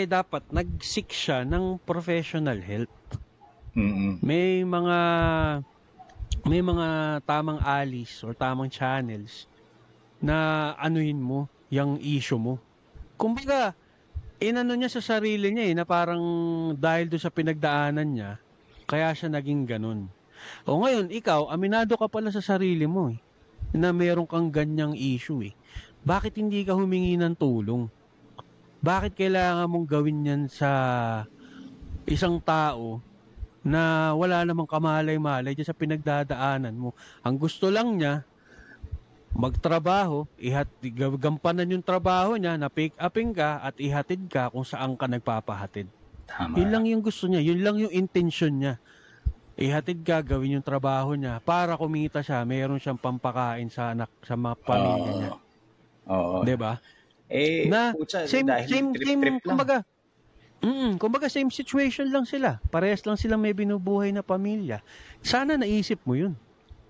dapat nag-seek siya ng professional help. Mm-hmm. May mga tamang alleys or tamang channels na anuhin mo yung issue mo. Kumbaga, inano niya sa sarili niya na parang dahil doon sa pinagdaanan niya, kaya siya naging ganun. O ngayon, ikaw, aminado ka pala sa sarili mo na meron kang ganyang issue Bakit hindi ka humingi ng tulong? Bakit kailangan mong gawin yan sa isang tao na wala namang kamalay-malay dyan sa pinagdadaanan mo? Ang gusto lang niya, magtrabaho, gampanan yung trabaho niya, na pick upin ka at ihatid ka kung saan ka nagpapahatid. Tama. Yun lang yung gusto niya, yun lang yung intention niya. Ihatid ka, gawin yung trabaho niya para kumita siya, meron siyang pampakain sa anak, sa mga pamilya niya. Oo. Diba? Trip lang. Kumbaga same situation lang sila. Parehas lang sila may binubuhay na pamilya. Sana naisip mo yun.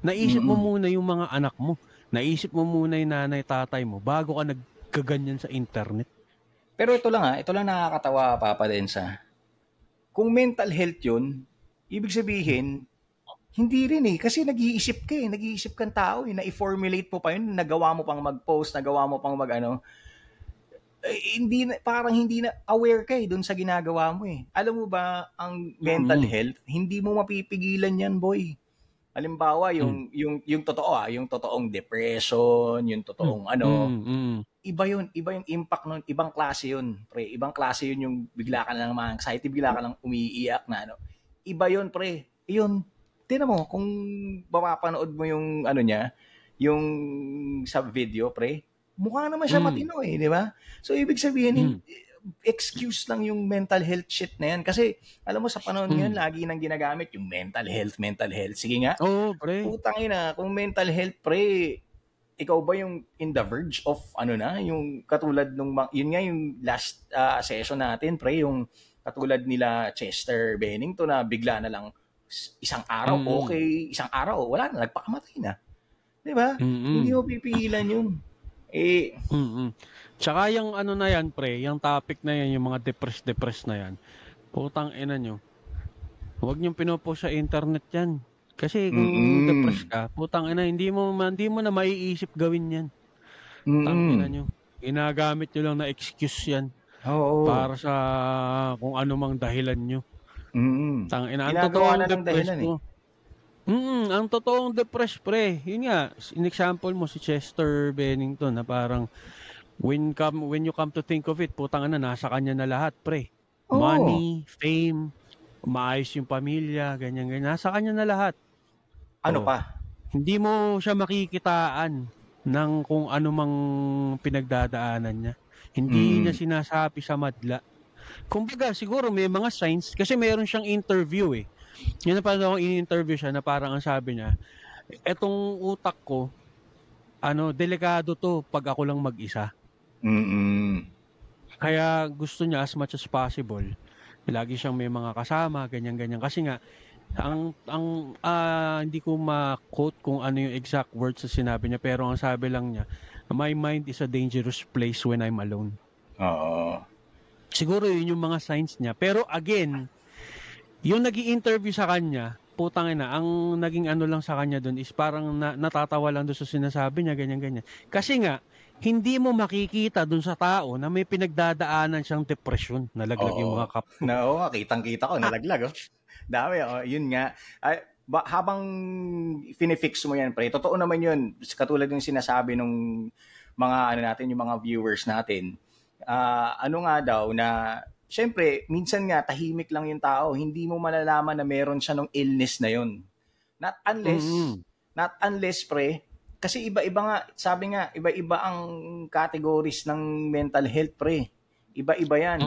Naisip mo muna yung mga anak mo. Naisip mo muna yung nanay, tatay mo bago ka nagkaganyan sa internet. Pero ito lang nakakatawa, Papa Densa. Kung mental health yun, ibig sabihin, hindi rin kasi nag-iisip ka nag-iisip kang tao na-formulate mo pa yun, nagawa mo pang mag-post, nagawa mo pang parang hindi na aware ka doon sa ginagawa mo Alam mo ba, ang mental health, hindi mo mapipigilan yan, boy. Halimbawa, yung totoo yung totoong depression, yung totoong iba yung impact nun, ibang klase yun, pre. Ibang klase yun yung bigla ka lang ma-anxiety, bigla ka lang umiiyak na Iba yun, pre. Yun, tingnan mo, kung mapapanood mo yung niya, yung sa video, pre, mukha naman siya matino di ba? So, ibig sabihin, excuse lang yung mental health shit na yan. Kasi, alam mo, sa panahon ngayon, lagi nang ginagamit yung mental health. Sige nga. Pre. Putang ina, kung mental health, pre, ikaw ba yung in the verge of, yung katulad nung, yun nga yung last session natin, pre, yung katulad nila Chester Bennington na bigla na lang isang araw isang araw wala na, nagpakamatay na. 'Di ba? Hindi mo pipigilan 'yun. Tsaka yung na yan, pre, yung topic na yan, yung mga depressed na yan. Putang ina nyo. Huwag niyong pinopost sa internet yan. Kasi kung depressed ka, putang ina, hindi mo na maiisip gawin yan. Tangina nyo. Ginagamit nyo lang na excuse yan. Para sa kung ano mang dahilan nyo. Tangina, ang totoong depressed mo. Ang totoong depressed, pre. Yun nga, in example mo si Chester Bennington na parang when you come to think of it, putang ina, nasa kanya na lahat, pre. Money, fame, maayos yung pamilya, ganyan. Nasa kanya na lahat. Ano pa? Hindi mo siya makikitaan ng kung ano mang pinagdadaanan niya. Hindi niya sinasabi sa madla. Kumbaga, siguro may mga signs, kasi meron siyang interview eh. Yun na parang in-interview siya na parang ang sabi niya, etong utak ko, delikado to pag ako lang mag-isa. Kaya gusto niya as much as possible, lagi siyang may mga kasama, ganyan-ganyan. Kasi nga, hindi ko ma-quote kung ano yung exact words na sinabi niya, pero ang sabi lang niya, my mind is a dangerous place when I'm alone. Siguro yun yung mga signs niya. Pero again, yung nag-i-interview sa kanya, putang ina, ang naging lang sa kanya doon is parang natatawa lang doon sa sinasabi niya, ganyan-ganyan. Kasi nga, hindi mo makikita doon sa tao na may pinagdadaanan siyang depression. Nalaglag yung mga kap. Oo, kitang-kita ko, nalaglag. Dami, yun nga. Habang finifix mo yan, pre, totoo naman yun. Katulad yung sinasabi nung mga natin, yung mga viewers natin. Ano nga daw na, syempre, minsan nga tahimik lang yung tao. Hindi mo malalaman na meron siya ng illness na yun. Not unless, pre, kasi iba-iba nga, sabi nga, iba-iba ang categories ng mental health, pre. Iba-iba yan.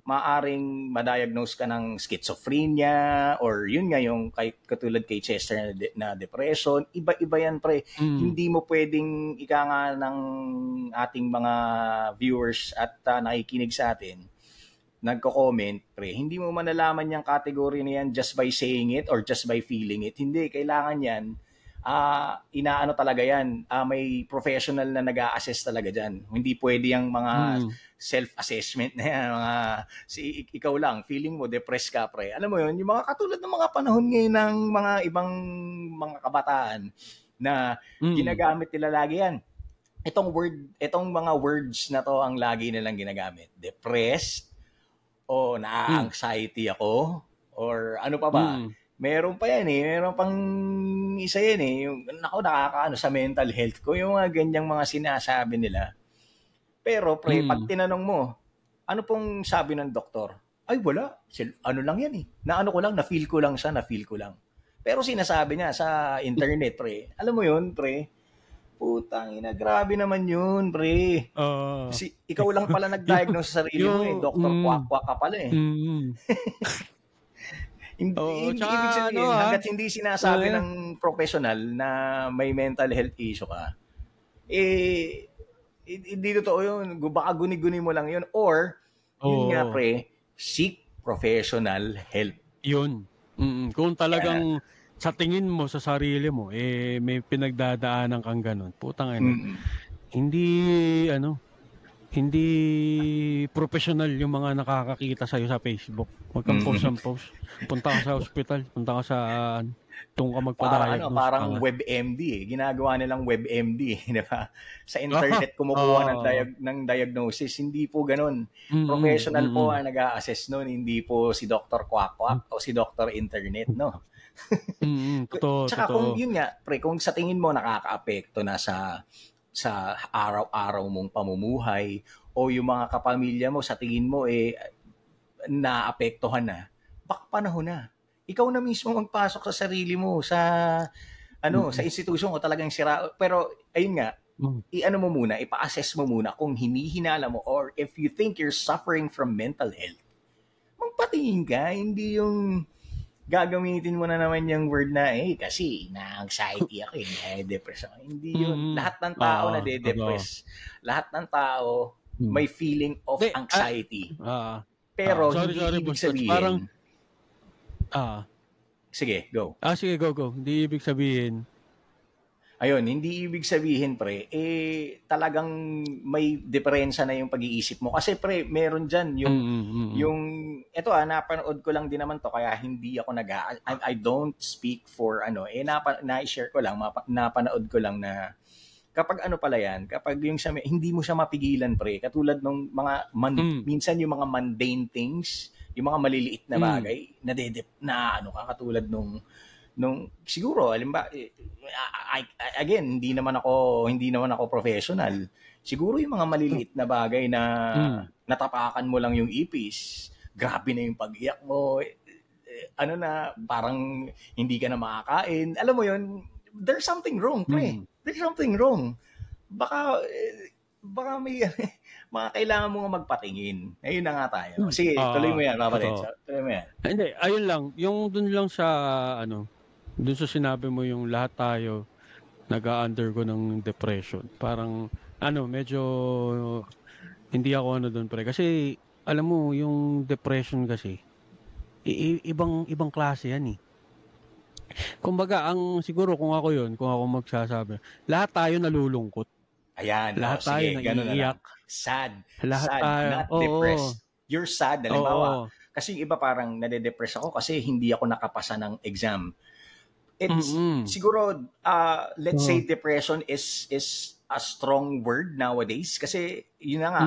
Maaring ma-diagnose ka ng schizophrenia or yun nga yung katulad kay Chester na depression. Iba-iba yan, pre. Hindi mo pwedeng ika nga ng ating mga viewers at nakikinig sa atin, nagko-comment, pre. Hindi mo manalaman yung category na yan just by saying it or just by feeling it. Hindi, kailangan yan. Inaano talaga yan. May professional na nag-a-assess talaga dyan. Hindi pwede yung mga self-assessment na yan. Ikaw lang, feeling mo, depressed ka, pre. Alam mo yun, yung mga katulad ng mga panahon ngayon ng mga ibang mga kabataan na ginagamit nila lagi yan. Itong mga words na to ang lagi nilang ginagamit. Depressed, o na-anxiety ako, or ano pa ba? Meron pa yan eh. Meron pang isa yan eh. Yung, nakakaano sa mental health ko. Yung mga ganyang mga sinasabi nila. Pero pre, pag tinanong mo, ano pong sabi ng doktor? Ay wala. Ano lang yan eh. Naano ko lang, na-feel ko lang siya, na-feel ko lang. Pero sinasabi niya sa internet, pre. Alam mo yun, pre? Putang ina, grabe naman yun, pre. Kasi ikaw lang pala nag-diagnose sa sarili mo eh. Doktor kwak-kwak ka pala eh. Ibig sabihin, hanggat hindi sinasabi ng professional na may mental health issue ka, hindi totoo yun. Baka guni-guni mo lang yun. Or, yun nga pre, seek professional help. Yun. Kung talagang sa tingin mo sa sarili mo, may pinagdadaanan kang ganun. Putang ina. Hindi professional yung mga nakakakita sa'yo sa Facebook. Huwag kang post ang post. Punta ka sa hospital. Punta ka sa doon ka magpa-diagnose. Parang WebMD eh. Ginagawa nilang WebMD. Diba? Sa internet kumukuha ng diagnosis. Hindi po ganun. Professional po ang nag-a-assess nun. Hindi po si Dr. Kwak-Kwak o si Dr. Internet, no? Tsaka kung yun nga, pre, kung sa tingin mo nakaka-apekto na sa araw-araw mong pamumuhay o yung mga kapamilya mo sa tingin mo naapektuhan na, baka panahon na. Ikaw na mismo magpasok sa sarili mo sa sa institusyon o talagang sira. Pero ayun nga, i-ano mo muna, ipa-assess mo muna kung hinihinala mo or if you think you're suffering from mental health. Magpatingin ka, hindi yung gagamitin mo na naman yung word na kasi na-anxiety ako depression. Hindi yun. Lahat ng tao na de-depress. Lahat ng tao may feeling of anxiety. Pero hindi ibig sabihin. Parang, sige, go. Sige, go. Hindi ibig sabihin Ayun, hindi ibig sabihin, pre, talagang may diferensya na yung pag-iisip mo. Kasi, pre, meron dyan yung ito napanood ko lang din naman to, kaya hindi ako I don't speak for na-share ko lang, napanood ko lang na kapag pala yan, kapag yung hindi mo siya mapigilan, pre, katulad ng mga, minsan yung mga mundane things, yung mga maliliit na bagay, katulad nung siguro halimbawa again hindi naman ako professional, siguro yung mga maliliit na bagay na natapakan mo lang yung ipis, grabe na yung pag-iyak mo, parang hindi ka na makakain, alam mo yun, there's something wrong, pre. There's something wrong, baka may mga kailangan mo nga magpatingin. Ayun na nga tayo. Sige, tuloy mo yan, Papa Dens. Tuloy mo yan. Hindi, ayun lang. Yung dun lang sa, dun sa sinabi mo yung lahat tayo nag-undergo ng depression. Parang, medyo hindi ako dun, pre. Kasi, alam mo, yung depression kasi, ibang klase yan eh. Kumbaga, siguro kung ako magsasabi, lahat tayo nalulungkot. Ayan, lahat tayo naiiyak. Sad. Lahat sad, tayo, not depressed. You're sad, halimbawa. Kasi yung iba parang nade-depress ako kasi hindi ako nakapasa ng exam. It's siguro let's say depression is a strong word nowadays kasi yun na nga,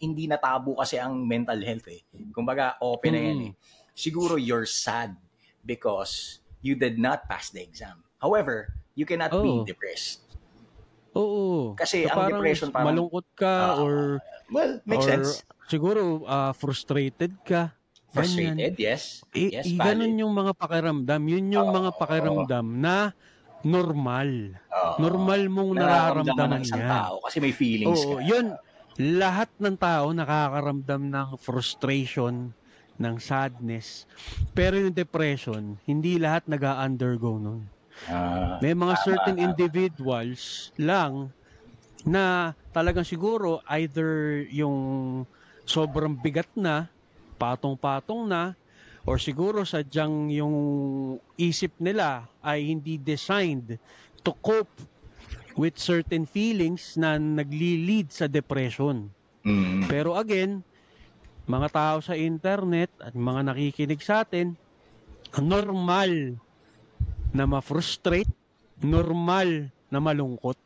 hindi na tabu kasi ang mental health eh. Kumbaga open na yan eh. Siguro you're sad because you did not pass the exam. However, you cannot be depressed. Oo. Kasi ang depression parang malungkot ka or makes sense. Siguro frustrated ka. Frustrated, yes. Yes, ganun yung mga pakiramdam. Yun yung mga pakiramdam na normal. Normal mong nararamdaman ng isang yan. tao kasi may feelings ka. Yun. Lahat ng tao nakakaramdam ng frustration, ng sadness. Pero yung depression, hindi lahat nag-undergo nun. May mga certain individuals lang na talagang siguro either yung sobrang bigat na, patong-patong na, or siguro sadyang yung isip nila ay hindi designed to cope with certain feelings na nagli-lead sa depression. Pero again, mga tao sa internet at mga nakikinig sa atin, normal na ma-frustrate, normal na malungkot.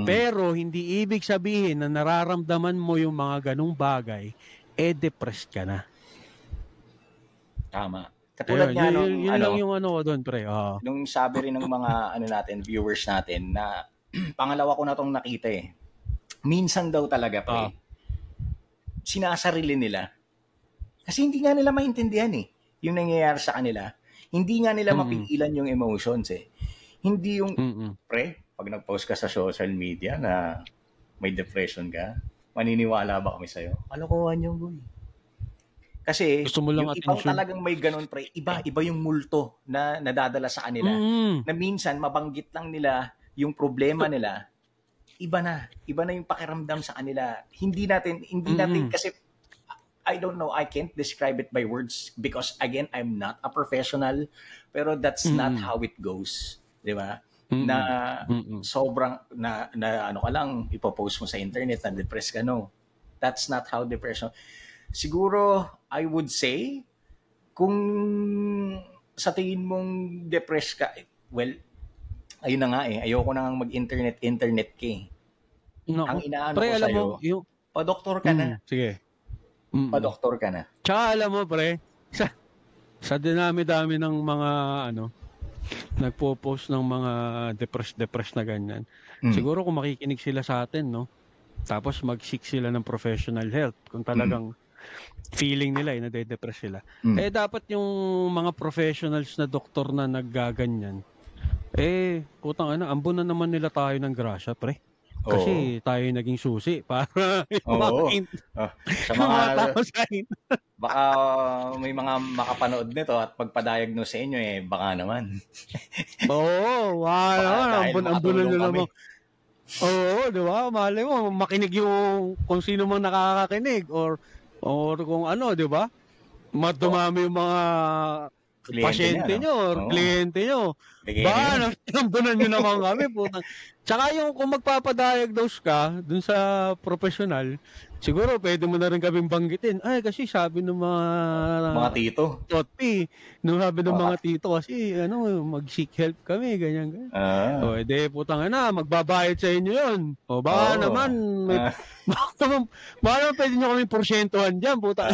Pero hindi ibig sabihin na nararamdaman mo yung mga ganung bagay, depressed ka na. Tama. Katulad nga nung yun lang yung doon, pre. Nung sabi rin ng mga viewers natin na pangalawa ko na tong nakita eh. Minsan daw talaga, pre, sinasarili nila. Kasi hindi nga nila maintindihan eh yung nangyayari sa kanila. Hindi nga nila mapigilan yung emotions eh. Hindi yung, pre, pag nag-post ka sa social media na may depression ka, maniniwala ba kami sa'yo? Kalokohan yung boy. Kasi yung ibang talagang may ganun, pre, iba yung multo na nadadala sa kanila. Na minsan, mabanggit lang nila yung problema nila, iba na yung pakiramdam sa kanila. Hindi natin kasi I don't know, I can't describe it by words because again, I'm not a professional, pero that's not how it goes, 'di ba? Na sobrang na ka lang ipopost mo sa internet na depressed ka, no. That's not how depression. Siguro I would say kung sa tingin mong depressed ka, well, ayun na nga eh, ayoko na ngang mag-internet ka eh. No, ang inaano ko sa'yo, pa-doktor ka na. Sige. Pa-doktor ka na. Tsaka alam mo, pre, sa dinami-dami ng mga nagpo-post ng mga depressed na ganyan. Siguro kung makikinig sila sa atin, no? Tapos mag-seek sila ng professional help kung talagang feeling nila nade-depress sila. Dapat yung mga professionals na doktor na naggaganyan, putang ambunan naman nila tayo ng grasya, pre. Kasi tayo naging susi para sa mga tao sa baka may mga makapanood nito at pagpa-diagnose sa inyo baka naman. Ambunan nila mo. Di ba? Malay mo makinig yung kung sino mang nakakakinig or kung di ba? Madumami yung mga pasyente nyo or kliyente nyo. Baka nambunan nyo naman kami, putang. Tsaka yung kung magpapadiagnose ka dun sa professional, siguro pwede mo na rin kaming banggitin. Ay, kasi sabi ng mga tito. Nung sabi ng mga tito kasi, mag-seek help kami, ganyan. O, edi, putang magbabayad sa inyo yun. O, baka naman, baka naman pwede nyo kami porsyentuhan dyan, putang.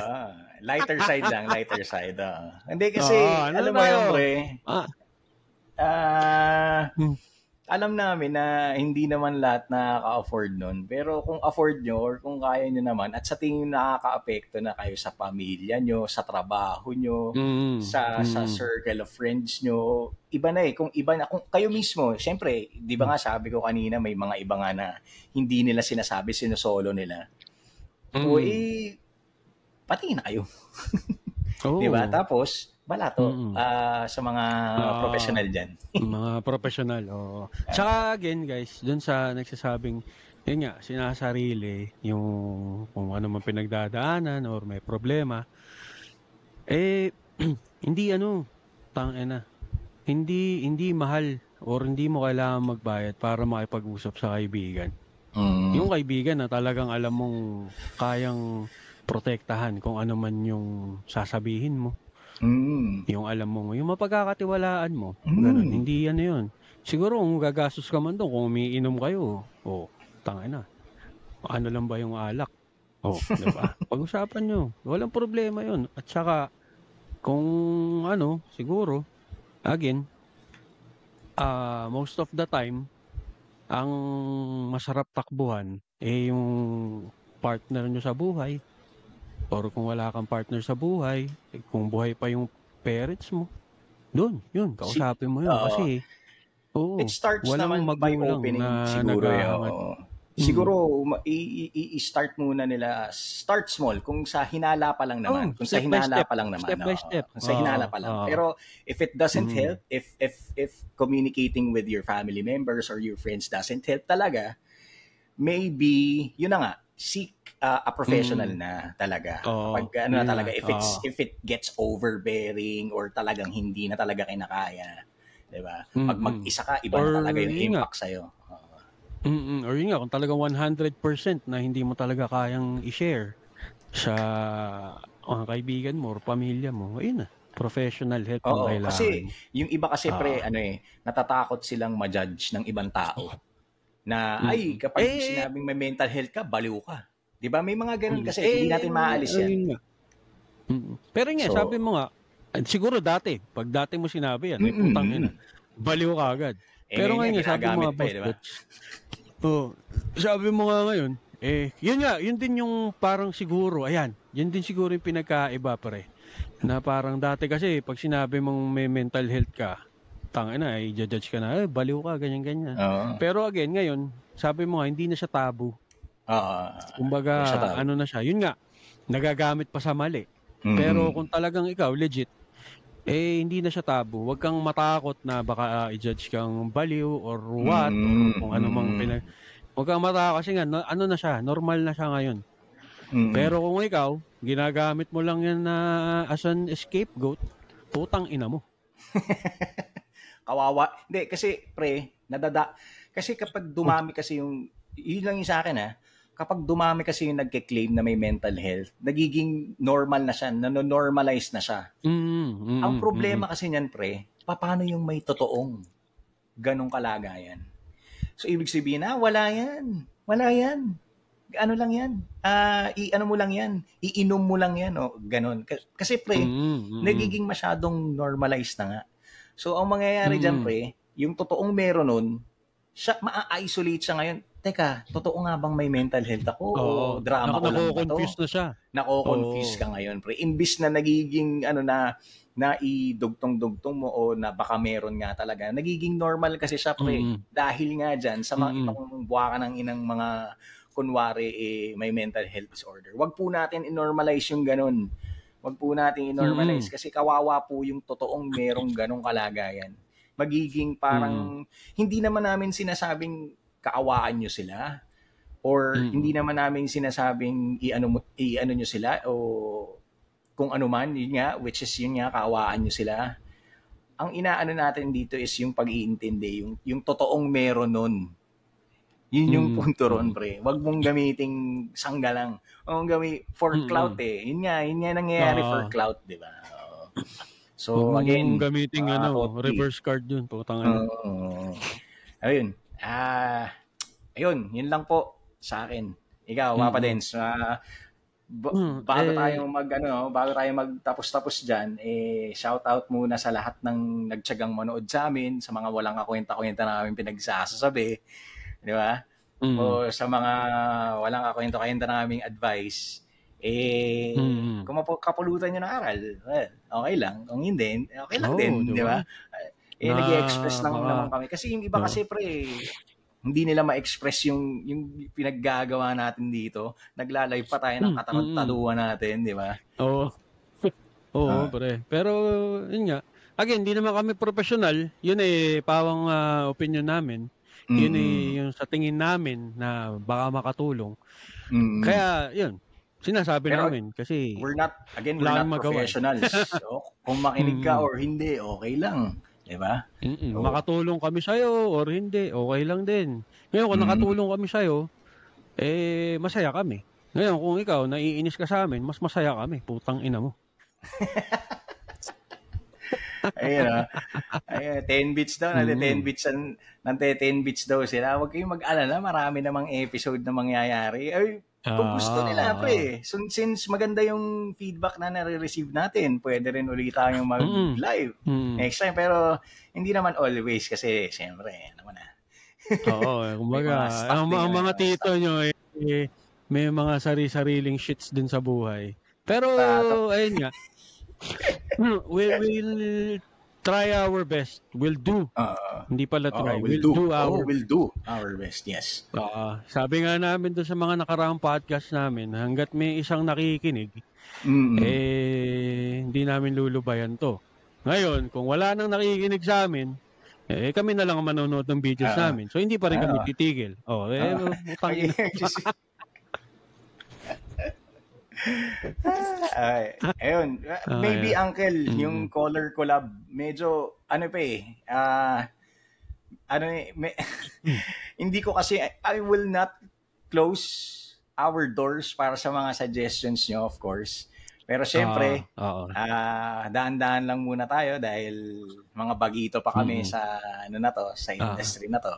Lighter side lang, lighter side. Hindi kasi, alam mo yun, pre. Alam namin na hindi naman lahat nakaka-afford nun. Pero kung afford nyo or kung kaya nyo naman at sa tingin nakaka-apekto na kayo sa pamilya nyo, sa trabaho nyo, sa circle of friends nyo, iba na kung iba na, kung kayo mismo, syempre, di ba nga sabi ko kanina, may mga iba nga na hindi nila sinasabi, sinosolo nila. O pati na kayo. Di ba? Tapos, balato sa mga professional dyan. Mga professional, oo. Tsaka again, guys, dun sa nagsasabing, yun nga, sinasarili yung kung ano man pinagdadaanan or may problema, hindi hindi mahal or hindi mo kailangan magbayad para makipag-usap sa kaibigan. Yung kaibigan na talagang alam mong kayang protektahan kung ano man yung sasabihin mo. Yung alam mo, yung mapagkakatiwalaan mo. Ganun. Hindi yun. Siguro kung gagastos ka man doon, kung umiinom kayo, tangina. Ano lang ba yung alak? Diba? Pag-usapan nyo. Walang problema yun. At saka, kung siguro, again, most of the time, ang masarap takbuhan, yung partner nyo sa buhay. Or kung wala kang partner sa buhay, kung buhay pa yung parents mo, yun, kausapin mo yun. Kasi, it starts naman by opening siguro. Siguro, i-start muna nila, start small, kung sa hinala pa lang naman. Kung sa hinala pa lang naman. Step by step. Kung sa hinala pa lang. Pero, if it doesn't help, if communicating with your family members or your friends doesn't help talaga, maybe, yun na nga, seek a professional na talaga. Pag na talaga, if it gets overbearing or talagang hindi na talaga kinakaya, 'di ba? Pag mag-isa ka, iba na talaga yung impact sa iyo. Or yun nga, kung talagang 100% na hindi mo talaga kayang i-share sa mga kaibigan mo or pamilya mo, ayun na, professional help ang kailangan. Kasi yung iba kasi natatakot silang ma-judge ng ibang tao. Na kapag sinabing may mental health ka, baliw ka. 'Di ba? May mga ganun kasi hindi natin maaalis yan. Pero nga, sabi mo nga, siguro pag dati mo sinabi yan, putang ina, baliw ka agad. Pero ngayon sabi mo nga, diba? Sabi mo nga ngayon, yun din yung parang siguro, yun din siguro yung pinagkaiba pare. Na parang dati kasi, pag sinabi mong may mental health ka, tangina, i-judge ka na, baliw ka, ganyan-ganyan. Pero again, ngayon, sabi mo nga, hindi na siya tabu. Kumbaga, na siya. Yun nga, nagagamit pa sa mali. Pero kung talagang ikaw, legit, hindi na siya tabu. Huwag kang matakot na baka i-judge kang baliw or what, or kung ano mang huwag kang matakot kasi nga, na siya, normal na siya ngayon. Pero kung ikaw, ginagamit mo lang yan as an scapegoat, putang ina mo. Kawawa. Hindi, kasi kasi kapag dumami kasi yun lang yung sa akin kapag dumami kasi yung nagke-claim na may mental health, nagiging normal na siya, nano-normalize na siya. Ang problema kasi niyan, paano yung may totoong ganong kalagayan? So, ibig sabihin, wala yan. Wala yan. Ano lang yan? I-ano mo lang yan. Iinom mo lang yan. Ganon. Kasi, nagiging masyadong normalized na nga. So, ang mangyayari dyan, yung totoong meron nun, ma-isolate siya ngayon. Teka, totoo nga bang may mental health ako o drama ko lang ba to? Nako-confuse na siya. Nako-confuse ka ngayon, Imbis na nagiging, na idugtong-dugtong mo o na baka meron nga talaga, nagiging normal kasi siya, Dahil nga dyan, sa mga ibang buwaka ng inang mga, kunwari, may mental health disorder. Wag po natin i-normalize yung ganun. Wag po natin i-normalize kasi kawawa po yung totoong merong ganong kalagayan. Magiging parang, hindi naman namin sinasabing kaawaan nyo sila or hindi naman namin sinasabing i-ano nyo sila o kung ano man, yun nga, which is yun nga, kaawaan nyo sila. Ang inaano natin dito is yung pag-iintindi, yung totoong meron nun. Yun yung punto ron, pre. Huwag mong gamiting sangga lang. Huwag mong for clout eh. Yun nga nangyayari for clout, di ba? So, again, gamiting reverse card yun. Ayun. Ayun, yun lang po sa akin. Ikaw, Papa Dens, bago tayo magtapos-tapos diyan, shout out muna sa lahat ng nagtiyagang manood sa amin, sa mga walang kakwenta-kwenta namin pinagsasabi, di ba? O sa mga walang kakwenta-kwenta naming advice, kung kapulutan nyo ng aral, well, okay lang. Kung hindi, okay lang din, di ba? Nag-i-express lang naman kami. Kasi yung iba kasi, pre, hindi nila ma-express yung pinaggagawa natin dito. Nagla-live pa tayo ng kataruntaduan natin, di ba? Oo, pre. Pero, yun nga. Again, hindi naman kami professional. Yun pawang opinion namin. Yun yung sa tingin namin na baka makatulong. Kaya, yun. Sinasabi namin kasi we're not professionals. So, kung makinig ka or hindi, okay lang. Diba? Makatulong kami sa'yo or hindi, okay lang din. Ngayon, kung nakatulong kami sa'yo, masaya kami. Ngayon, kung ikaw, naiinis ka sa amin, mas masaya kami. Putang ina mo. Ayun, 10 bits daw, 10 bits daw sila. Huwag kayong mag-alala, marami namang episode na mangyayari. Ay, kung gusto nila, pre. So, since maganda yung feedback na nare-receive natin, pwede rin ulit tayong mag-live next time. Pero, hindi naman always kasi, siyempre, naman na. Kumbaga, ang mga tito nyo, may mga sari-sariling shits din sa buhay. Pero, ayun nga. We'll try our best. We'll do. Hindi pala try. We'll do our best, yes. Sabi nga namin doon sa mga nakaraang podcast namin, hanggat may isang nakikinig, hindi namin lulubayan to. Ngayon, kung wala nang nakikinig sa amin, kami na lang ang manonood ng videos namin. So, hindi pa rin kami titigil. Utangin na. Ayun, maybe Uncle, yung color collab, medyo hindi ko kasi, I will not close our doors para sa mga suggestions nyo, of course. Pero syempre, daan-daan lang muna tayo dahil mga bagito pa kami sa sa industry na to.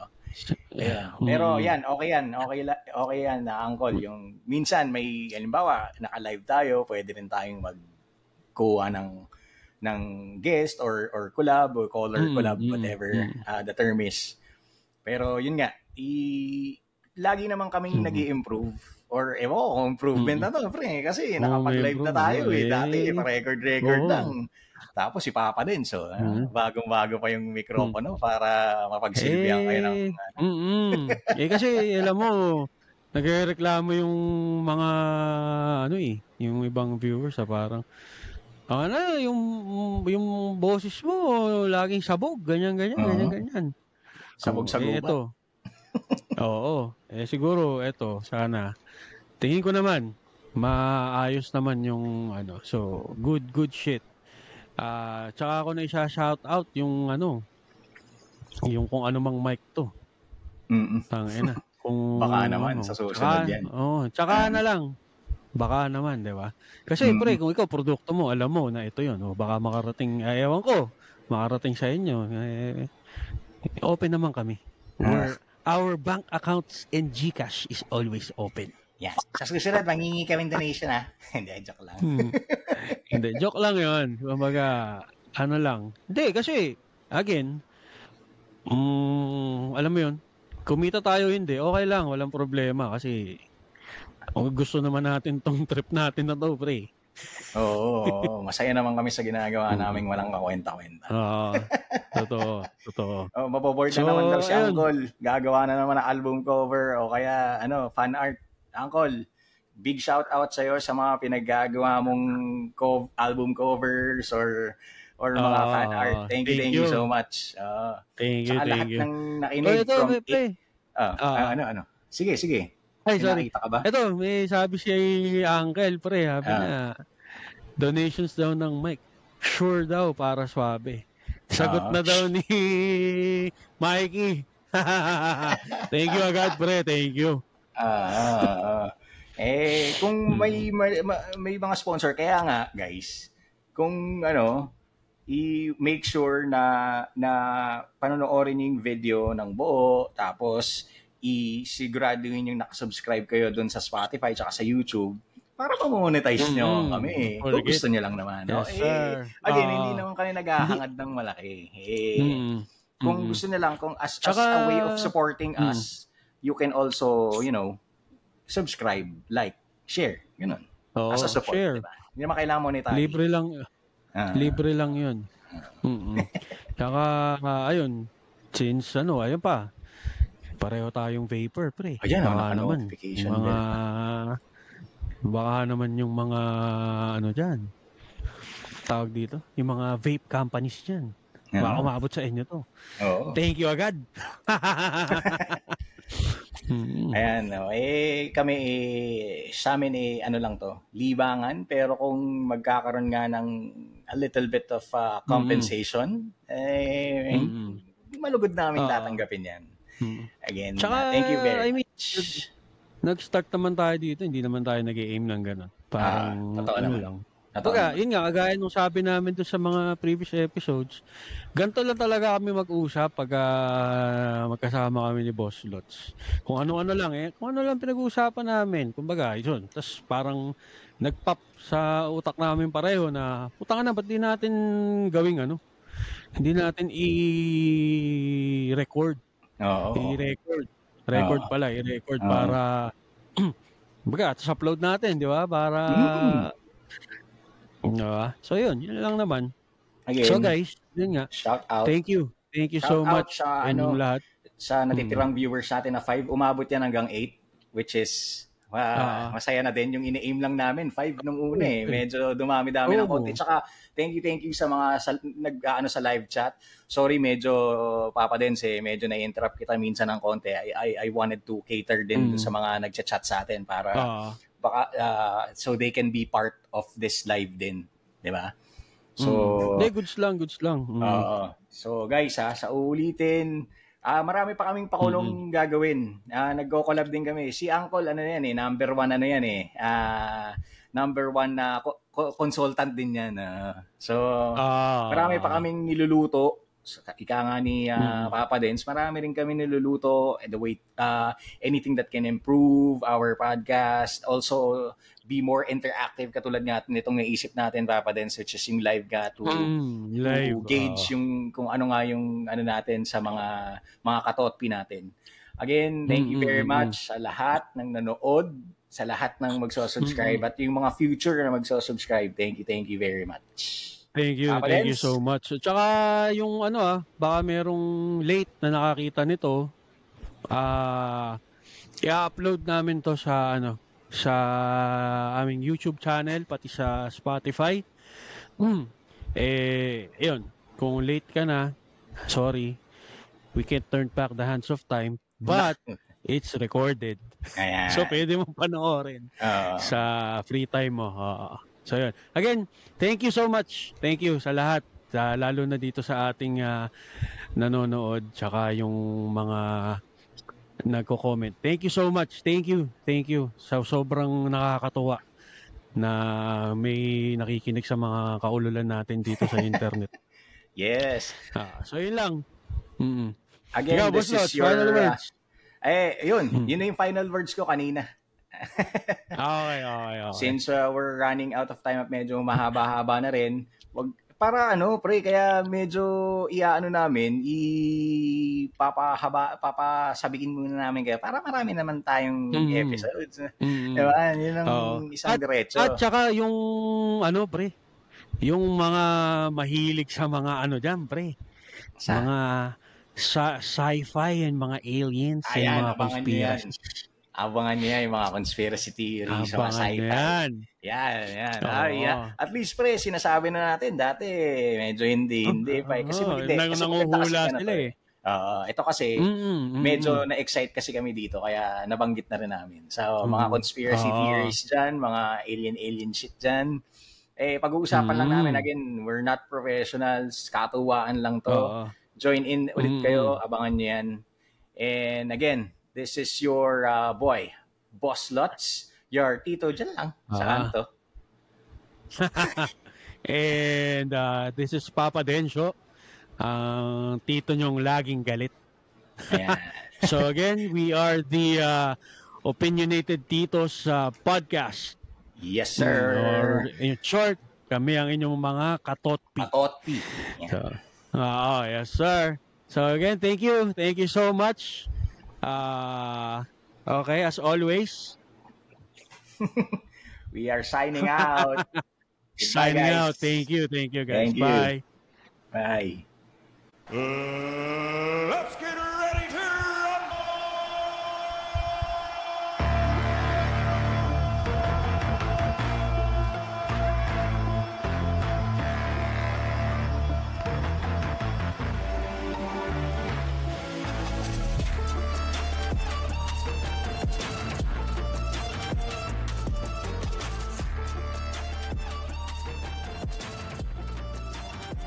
Yeah. Pero okay yan na Uncle. Yung minsan may halimbawa naka-live tayo, pwede rin tayong magkuha ng guest or collab or color collab, whatever the term is. Pero yun nga, lagi naman kaming nag-i-improve or kung improvement na to, pre, kasi nakapag-live na tayo dati pa-record lang. Tapos si Papa din, so bagong-bago pa yung mikropono para mapagsilbihan kayo ng kasi alam mo, nagrereklamo yung mga yung ibang viewers parang yung boses mo laging sabog, ganyan. Sabog sa gubat. Ito. Oo. Siguro ito, sana tingin ko naman maayos naman yung so good shit. Tsaka ako na isa-shout out yung yung kung ano mang mic to. Tangina. Kung baka naman sa susunod yan. Tsaka na lang. Baka naman, 'di ba? Kasi pre, kung ikaw produkto mo, alam mo na ito 'yon, baka makarating, ewan ko, makarating sa inyo. Open naman kami. Our bank accounts and GCash is always open. Yeah. Sa susunod, mangingi kaming donation, ha? Hindi, joke lang. Hindi, joke lang yun. Kumbaga, lang. Hindi, kasi, again, alam mo yun, kumita tayo hindi, okay lang, walang problema. Kasi, gusto naman natin tong trip natin na to, pre. Oo, masaya naman kami sa ginagawa naming walang kakwenta-kwenta. Totoo. Maboboard na naman daw si Uncle. Gagawa na naman ng album cover o kaya fan art. Uncle, big shout out sa iyo sa mga pinaggagawa mong album covers or mga fan art. Thank you so much. Thank you. Lahat ng nakinig from Sige. Ay, sorry. Ka ba? Ito, may sabi si Uncle, pre. Sabi na, Donations daw ng mic. Sure daw, para swabe. Sagot na daw ni Mikey. Thank you agad, pre. Thank you. Kung may mga sponsor, kaya nga, guys, kung i-make sure na panonoorin yung video ng buo, tapos isiguraduhin yung nakasubscribe kayo dun sa Spotify tsaka sa YouTube para ma-monetize nyo kami. Kung gusto nyo lang naman. Yes, sir. Again, hindi naman kami naghahangad ng malaki. Kung gusto nyo lang, kung as a way of supporting us, you can also, subscribe, like, share. Ganun. As a support. Share. Diba? Hindi naman kailangan monetize. Libre lang yun. Tsaka, ayun, since ayun pa, pareho tayong vapor, pre. Ayan, notification. Baka naman yung mga, dyan, tawag dito, yung mga vape companies dyan. Baka umabot sa inyo to. Thank you agad. Ayan, kami sa amin lang to, libangan, pero kung magkakaroon nga ng a little bit of compensation, malugod namin tatanggapin yan. Again, tsaka, thank you very much. Nag-start naman tayo dito, hindi naman tayo nag-aim ng gano'n. Parang, lang. Yun nga, kagaya nung sabi namin doon sa mga previous episodes, ganito lang talaga kami mag-usap pag magkasama kami ni Boss Lots. Kung ano-ano lang kung ano lang pinag-uusapan namin, kumbaga, yun. Tapos parang nag-pop sa utak namin pareho na, putang na, ba't di natin gawing hindi natin i-record. I-record para, kumbaga, tapos upload natin, di ba? Para, so yun lang naman. Again, so guys, yun nga. Shout out. Thank you so much sa lahat. Sa natitirang viewers natin na 5, umabot yan hanggang 8, which is masaya na din. Yung ine-aim lang namin 5 nung una Medyo dumami-dami ng konti. Tsaka thank you sa mga sa live chat. Sorry, medyo Papa Dens medyo na-interrupt kita minsan ng konti. I wanted to cater din sa mga nagchat-chat sa atin para baka so they can be part of this live din, 'di ba? So goods lang. So guys, sa uulitin, marami pa kaming pakulong gagawin. Nagko-collab din kami. Si Uncle number 1 number 1 na consultant din yan. So marami pa kaming niluluto. Ika nga ni Papa Dens, marami rin kami niluluto, anything that can improve our podcast, also be more interactive, katulad nga nitong naisip natin, Papa Dens, which is yung live ka to gauge yung kung ano nga yung natin sa mga katotpi natin. Again, thank you very much sa lahat ng nanood, sa lahat ng magsusubscribe, at yung mga future na magsusubscribe. Thank you very much. Thank you so much. Tsaka yung baka merong late na nakakita nito, i-upload namin to sa sa aming YouTube channel, pati sa Spotify. Yun, kung late ka na, sorry, we can't turn back the hands of time, but it's recorded. So pwede mong panoorin sa free time mo. So yun. Again, thank you so much. Thank you sa lahat. Lalo na dito sa ating nanonood, tsaka yung mga nagko-comment. Thank you so much. Thank you. So, sobrang nakakatuwa na may nakikinig sa mga kaululan natin dito sa internet. Yes. So yun lang. Again, ikaw, this is your final words. Yun na yung final words ko kanina. Okay. Since we're running out of time at medyo mahaba-haba na rin, para pre, kaya medyo namin, papasabihin muna namin kayo para marami naman tayong episodes. Diba? Yun ang isang diretso. At saka yung pre, yung mga mahilig sa mga dyan, pre. Mga sci-fi and mga aliens and mga conspiracy. Abangan niya yung mga conspiracy theories, mga sci-fi. Yan. At least, pre, sinasabi na natin dati, medyo hindi pa. Kasi nanguhula sila ito kasi, medyo na-excite kasi kami dito, kaya nabanggit na rin namin. So, mga conspiracy theories dyan, mga alien shit dyan. Pag-uusapan lang namin. Again, we're not professionals. Katuwaan lang to. Join in ulit kayo. Abangan nyo yan. And again, this is your boy, Boss Lots. Your Tito dyan lang sa kanto. And this is Papa Dencio. Tito nyong laging galit. So again, we are the Opinionated Titos podcast. Yes, sir. Or in short, kami ang inyong mga katotpi. Yeah. So, yes, sir. So again, thank you. Thank you so much. Okay, as always. We are signing out. Signing out. Thank you, guys. Thank you. Bye. Bye. Let's get ready to rumble!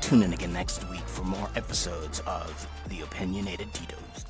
Tune in again next week for more episodes of The Opinionated Titos.